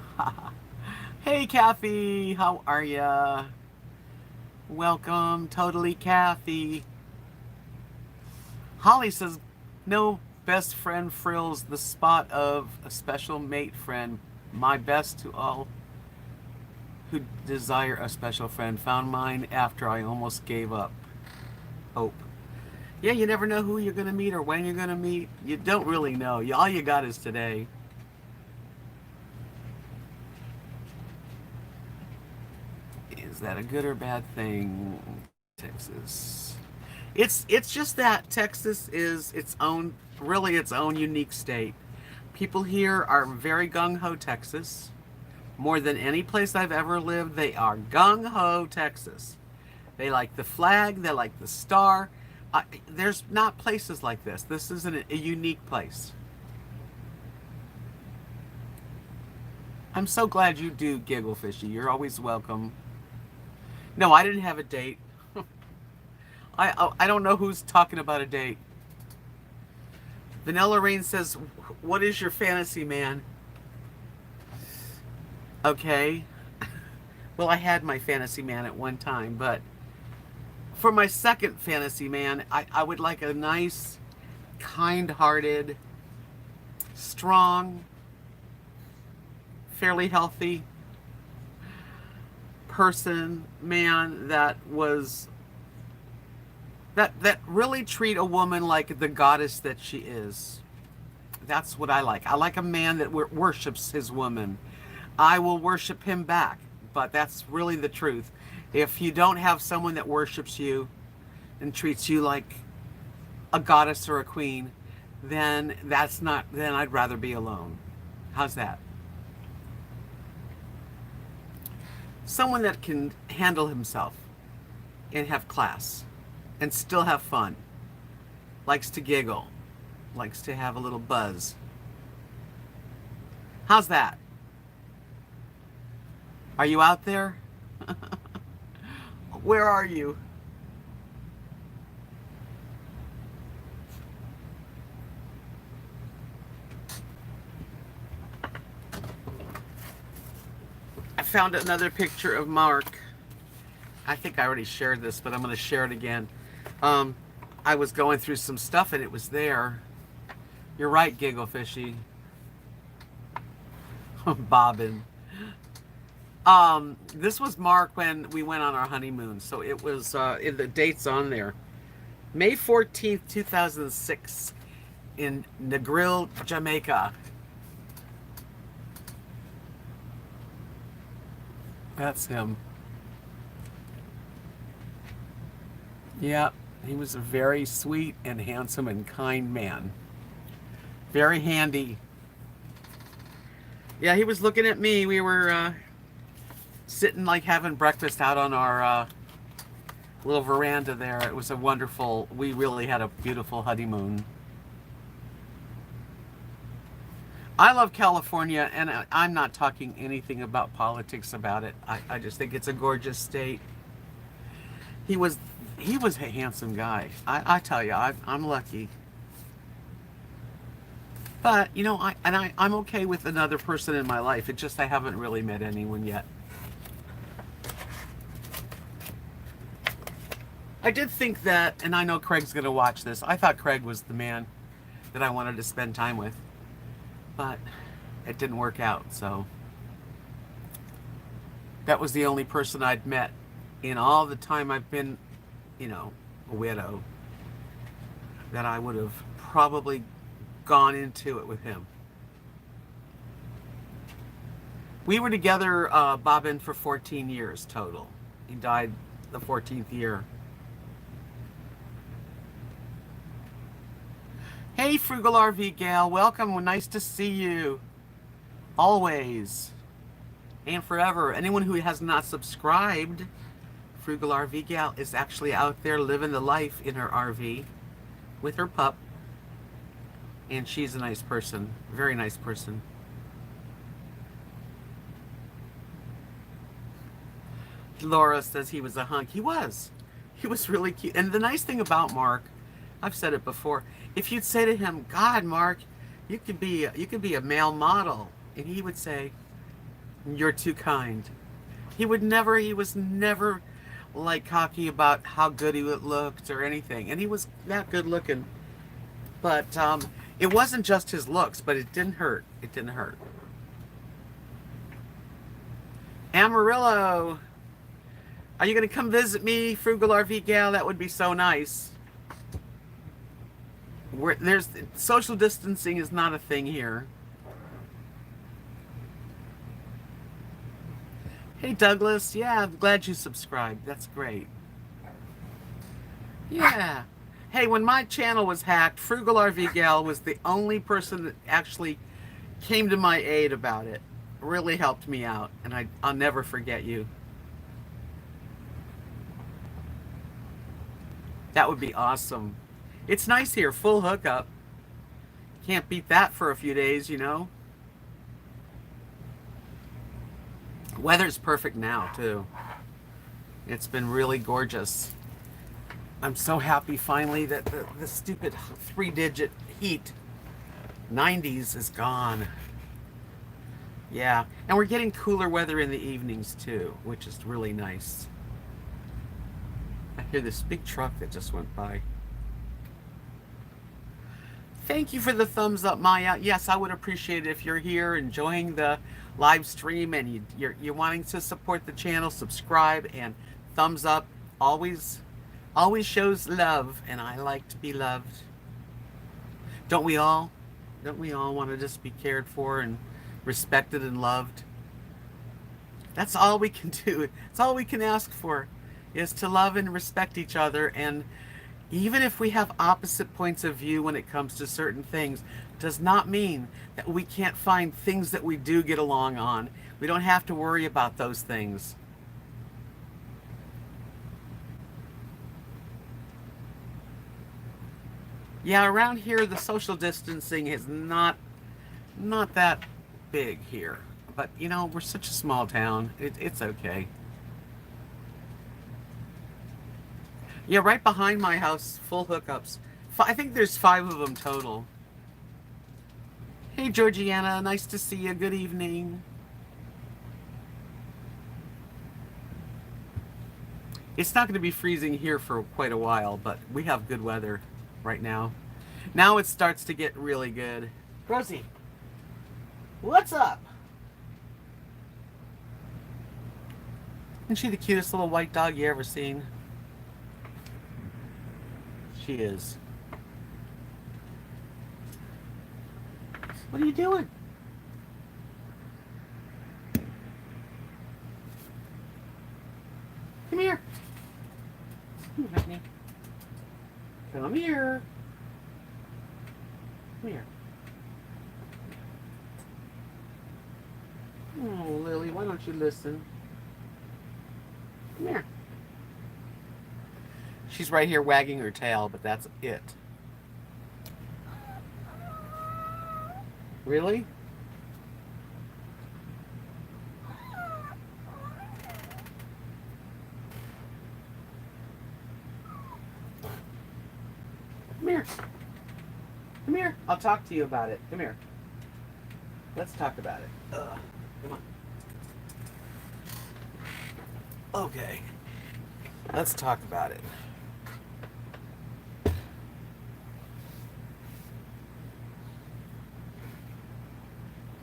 Hey, Kathy, how are ya? Welcome, totally Kathy. Holly says, no best friend frills the spot of a special mate friend. My best to all who desire a special friend. Found mine after I almost gave up hope. Yeah, you never know who you're going to meet or when you're going to meet. You don't really know. All you got is today. Is that a good or bad thing? Texas. It's just that Texas is its own, really its own unique state. People here are very gung-ho Texas. More than any place I've ever lived, they are gung-ho Texas. They like the flag, they like the star. There's not places like this. This is a unique place. I'm so glad you do giggle, Fishy. You're always welcome. No, I didn't have a date. I don't know who's talking about a date. Vanilla Rain says, what is your fantasy man? Okay. Well, I had my fantasy man at one time, but for my second fantasy man, I would like a nice, kind-hearted, strong, fairly healthy person, man that was that really treat a woman like the goddess that she is. That's what I like. I like a man that worships his woman. I will worship him back, but that's really the truth. If you don't have someone that worships you and treats you like a goddess or a queen, then then I'd rather be alone. How's that? Someone that can handle himself and have class and still have fun. Likes to giggle. Likes to have a little buzz. How's that? Are you out there? Where are you? I found another picture of Mark. I think I already shared this, but I'm going to share it again. I was going through some stuff and it was there. You're right, Giggle Fishy. Bobbin. This was Mark when we went on our honeymoon. So it was, the date's on there. May 14th, 2006 in Negril, Jamaica. That's him. Yeah, he was a very sweet and handsome and kind man. Very handy. Yeah, he was looking at me. We were sitting like having breakfast out on our little veranda there. It was a wonderful, we really had a beautiful honeymoon. I love California, and I'm not talking anything about politics about it. I just think it's a gorgeous state. He was a handsome guy. I tell you, I'm lucky. But, you know, I'm okay with another person in my life. It's just I haven't really met anyone yet. I did think that, and I know Craig's going to watch this, I thought Craig was the man that I wanted to spend time with. But it didn't work out, so that was the only person I'd met in all the time I've been, you know, a widow, that I would have probably gone into it with him. We were together, Bobbin, for 14 years total. He died the 14th year. Hey, Frugal RV Gal, welcome. Nice to see you. Always. And forever. Anyone who has not subscribed, Frugal RV Gal is actually out there living the life in her RV with her pup. And she's a nice person. Very nice person. Laura says he was a hunk. He was. He was really cute. And the nice thing about Mark, I've said it before, if you'd say to him, God, Mark, you could be a male model, and he would say, you're too kind. He was never like cocky about how good he looked or anything, and he was that good looking. But it wasn't just his looks, but it didn't hurt. It didn't hurt. Amarillo, are you going to come visit me, Frugal RV Gal? That would be so nice. There's social distancing is not a thing here. Hey Douglas, yeah, I'm glad you subscribed. That's great. Yeah. Hey, when my channel was hacked, Frugal RV Gal was the only person that actually came to my aid about it. Really helped me out, and I'll never forget you. That would be awesome. It's nice here, full hookup. Can't beat that for a few days, you know? Weather's perfect now, too. It's been really gorgeous. I'm so happy finally that the stupid 3-digit heat 90s is gone. Yeah, and we're getting cooler weather in the evenings too, which is really nice. I hear this big truck that just went by. Thank you for the thumbs up, Maya. Yes, I would appreciate it if you're here enjoying the live stream and you're wanting to support the channel. Subscribe and thumbs up. Always shows love, and I like to be loved. Don't we all? Don't we all want to just be cared for and respected and loved? That's all we can do. It's all we can ask for, is to love and respect each other. And even if we have opposite points of view when it comes to certain things, does not mean that we can't find things that we do get along on. We don't have to worry about those things. Yeah, around here the social distancing is not that big here. But, you know, we're such a small town. It's okay. Yeah, right behind my house, full hookups. I think there's 5 of them total. Hey, Georgiana, nice to see you. Good evening. It's not going to be freezing here for quite a while, but we have good weather right now. Now it starts to get really good. Rosie, what's up? Isn't she the cutest little white dog you ever seen? She is. What are you doing? Come here. Come here, honey. Come here. Come here. Oh, Lily, why don't you listen? Come here. She's right here wagging her tail, but that's it. Really? Come here. Come here. I'll talk to you about it. Come here. Let's talk about it. Come on. Okay. Let's talk about it.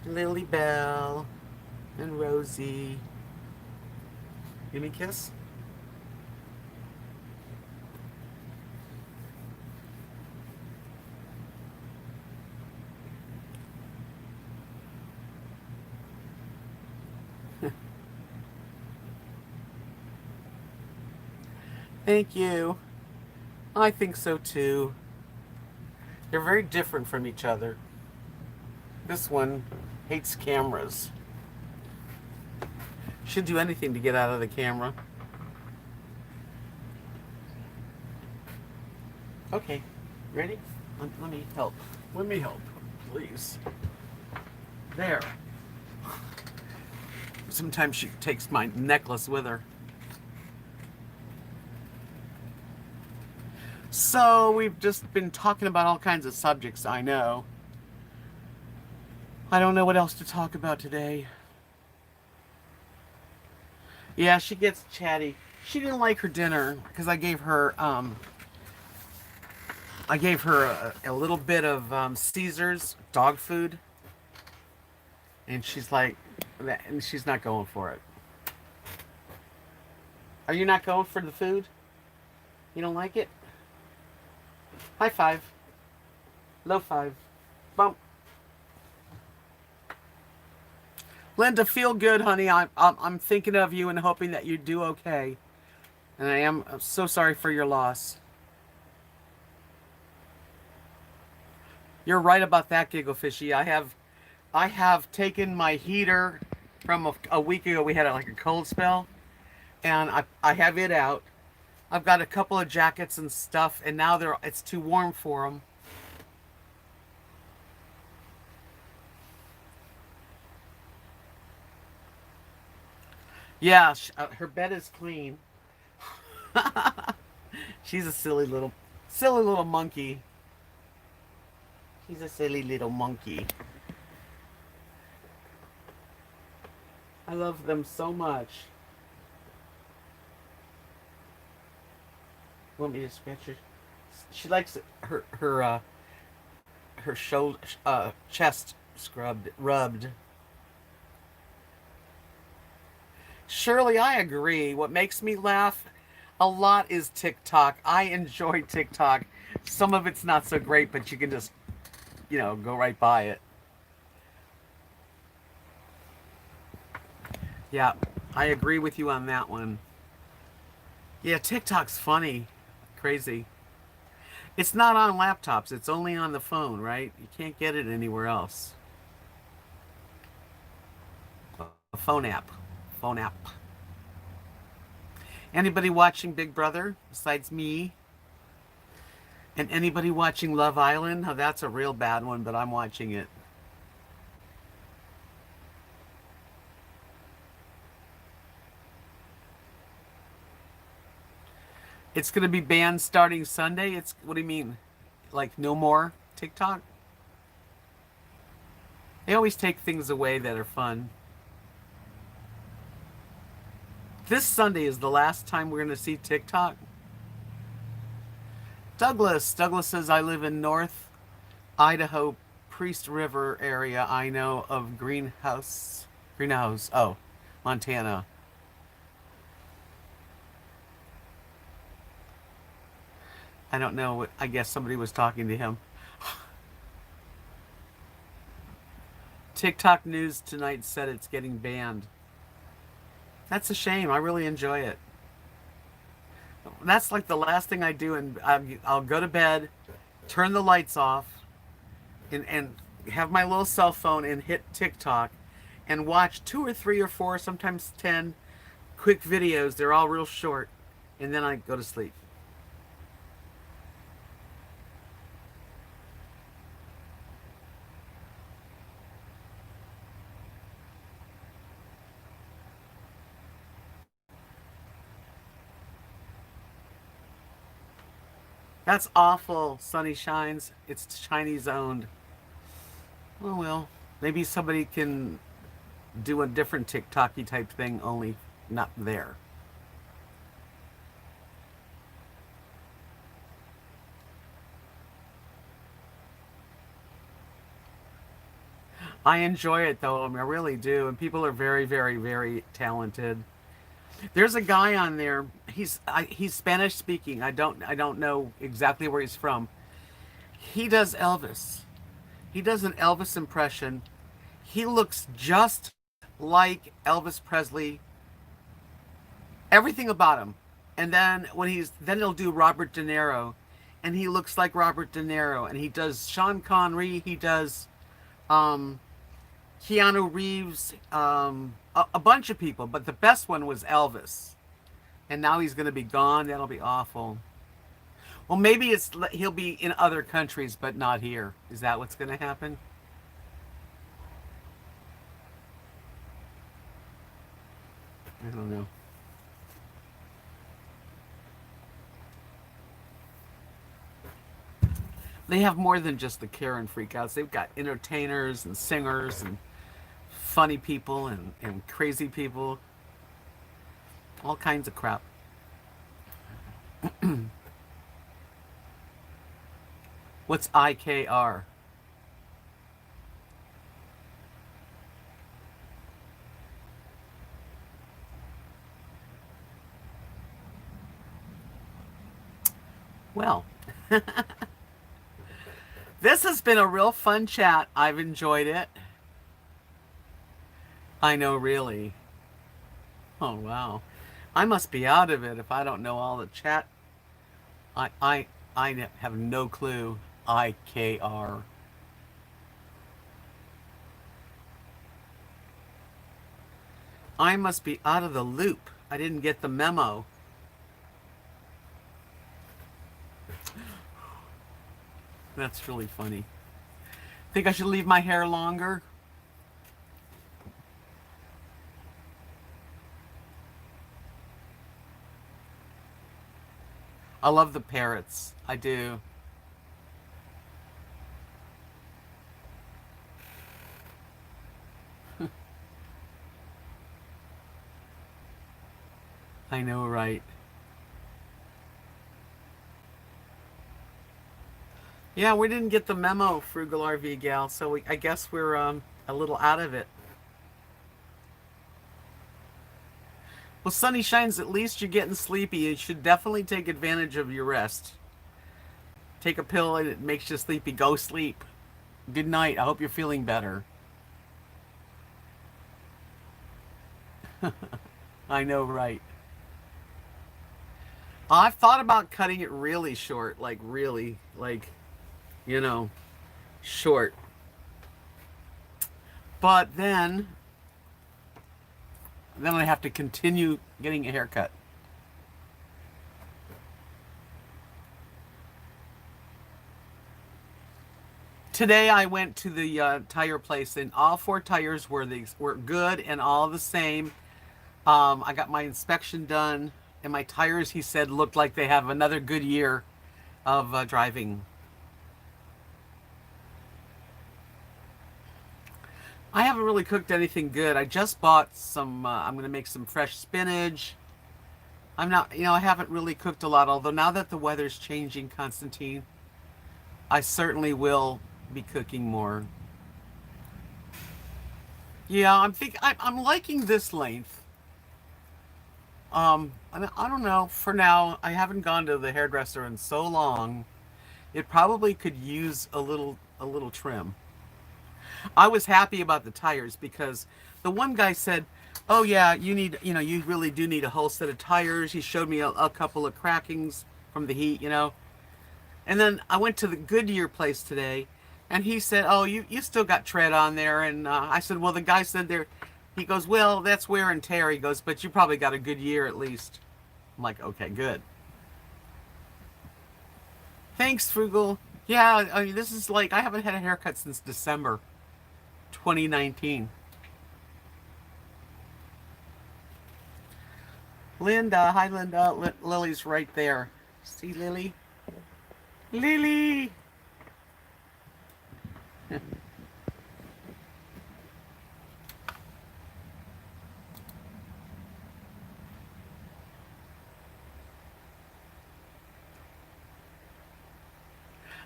Lily Bell and Rosie. Give me a kiss. Thank you. I think so too. They're very different from each other. This one hates cameras. She'll do anything to get out of the camera. Okay, ready? Let me help. Let me help, please. There. Sometimes she takes my necklace with her. So we've just been talking about all kinds of subjects, I know. I don't know what else to talk about today. Yeah, she gets chatty. She didn't like her dinner because I gave her a little bit of Caesar's dog food, and she's like, and she's not going for it. Are you not going for the food? You don't like it? High five. Low five. Bump. Linda, feel good, honey. I'm thinking of you and hoping that you do okay. And I'm so sorry for your loss. You're right about that, Giggle Fishy. I have taken my heater from a week ago. We had like a cold spell, and I have it out. I've got a couple of jackets and stuff, and now it's too warm for them. Yeah, her bed is clean. She's a silly little monkey. She's a silly little monkey. I love them so much. Want me to scratch her? She likes her shoulder chest rubbed. Shirley, I agree. What makes me laugh a lot is TikTok. I enjoy TikTok. Some of it's not so great, but you can just, go right by it. Yeah, I agree with you on that one. Yeah, TikTok's funny. Crazy. It's not on laptops. It's only on the phone, right? You can't get it anywhere else. A phone app. Phone app. Anybody watching Big Brother besides me? And anybody watching Love Island? Oh, that's a real bad one, but I'm watching it. It's going to be banned starting Sunday. What do you mean? Like no more TikTok? They always take things away that are fun. This Sunday is the last time we're going to see TikTok. Douglas says, I live in North Idaho, Priest River area. I know of Greenhouse. Oh, Montana. I don't know. I guess somebody was talking to him. TikTok news tonight said it's getting banned. That's a shame. I really enjoy it. That's like the last thing I do, and I'll go to bed, turn the lights off, and have my little cell phone and hit TikTok and watch 2 or 3 or 4, sometimes 10 quick videos. They're all real short, and then I go to sleep. That's awful. Sunny Shines. It's Chinese owned. Oh well, maybe somebody can do a different TikToky type thing, only not there. I enjoy it though. I really do, and people are very, very, very talented. There's a guy on there. He's Spanish speaking. I don't know exactly where he's from. He does Elvis. He does an Elvis impression. He looks just like Elvis Presley. Everything about him. And then he'll do Robert De Niro, and he looks like Robert De Niro. And he does Sean Connery. He does um, Keanu Reeves. A bunch of people, but the best one was Elvis. And now he's going to be gone. That'll be awful. Well, maybe he'll be in other countries, but not here. Is that what's going to happen? I don't know. They have more than just the Karen freakouts. They've got entertainers and singers and funny people and crazy people. All kinds of crap. What's IKR? Well, this has been a real fun chat. I've enjoyed it. I know, really. Oh, wow. I must be out of it if I don't know all the chat. I I I have no clue. IKR. I must be out of the loop. I didn't get the memo. That's really funny. Think I should leave my hair longer? I love the parrots. I do. I know, right? Yeah, we didn't get the memo, Frugal RV Gal, so I guess we're a little out of it. Well, sunny shines, at least you're getting sleepy. You should definitely take advantage of your rest. Take a pill and it makes you sleepy. Go sleep. Good night. I hope you're feeling better. I know, right? I've thought about cutting it really short, like really, like, you know, short. But then I have to continue getting a haircut. Today I went to the tire place and all four tires were good and all the same. I got my inspection done and my tires, he said, looked like they have another good year of driving. I haven't really cooked anything good. I just bought some. I'm gonna make some fresh spinach. I'm not, I haven't really cooked a lot. Although now that the weather's changing, Constantine, I certainly will be cooking more. Yeah, I'm liking this length. I don't know. For now, I haven't gone to the hairdresser in so long. It probably could use a little trim. I was happy about the tires because the one guy said, "Oh yeah, you really do need a whole set of tires." He showed me a couple of crackings from the heat. And then I went to the Goodyear place today, and he said, "Oh, you still got tread on there." And I said, "Well, the guy said there." He goes, "Well, that's wear and tear." He goes, "But you probably got a good year at least." I'm like, "Okay, good." Thanks, Frugal. Yeah, I mean, this is like I haven't had a haircut since December 2019. Linda, hi Linda. Lily's right there. See Lily? Lily!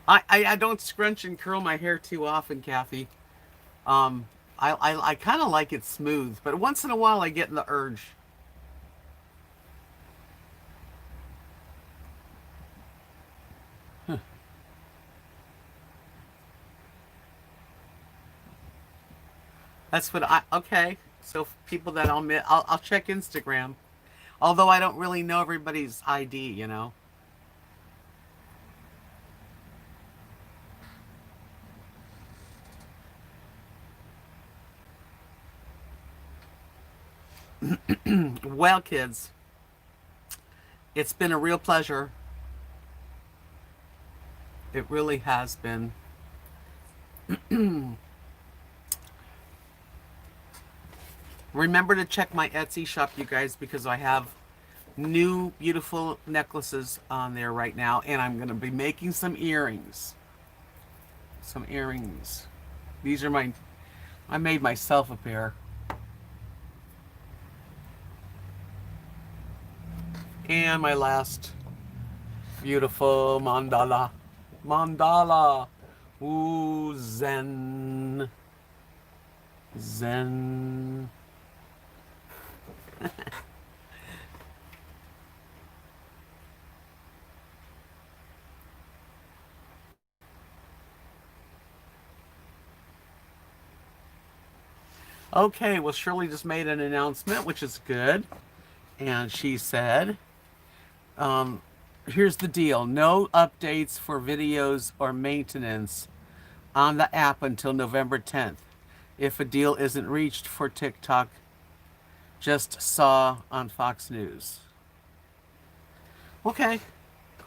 I don't scrunch and curl my hair too often, Kathy. Um, I kind of like it smooth, but once in a while I get in the urge. That's what okay. So people that I'll check Instagram. Although I don't really know everybody's ID. Well, kids, it's been a real pleasure. It really has been. Remember to check my Etsy shop, you guys, because I have new beautiful necklaces on there right now, and I'm going to be making some earrings. Some earrings. These are I made myself a pair. And my last beautiful mandala. Mandala. Ooh, zen. Zen. Okay, well, Shirley just made an announcement, which is good. And she said, here's the deal. No updates for videos or maintenance on the app until November 10th. If a deal isn't reached for TikTok, just saw on Fox News. Okay.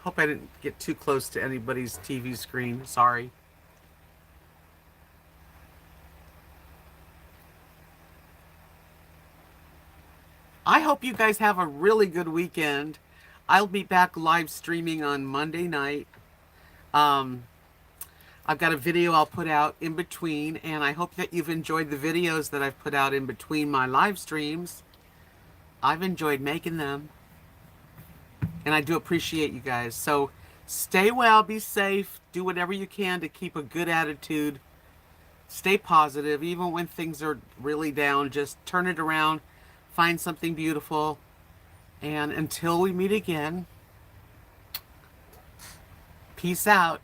Hope I didn't get too close to anybody's TV screen. Sorry. I hope you guys have a really good weekend. I'll be back live streaming on Monday night. Um, I've got a video I'll put out in between, and I hope that you've enjoyed the videos that I've put out in between my live streams. I've enjoyed making them, and I do appreciate you guys. So stay well, be safe, do whatever you can to keep a good attitude. Stay positive, even when things are really down. Just turn it around, find something beautiful, and until we meet again, peace out.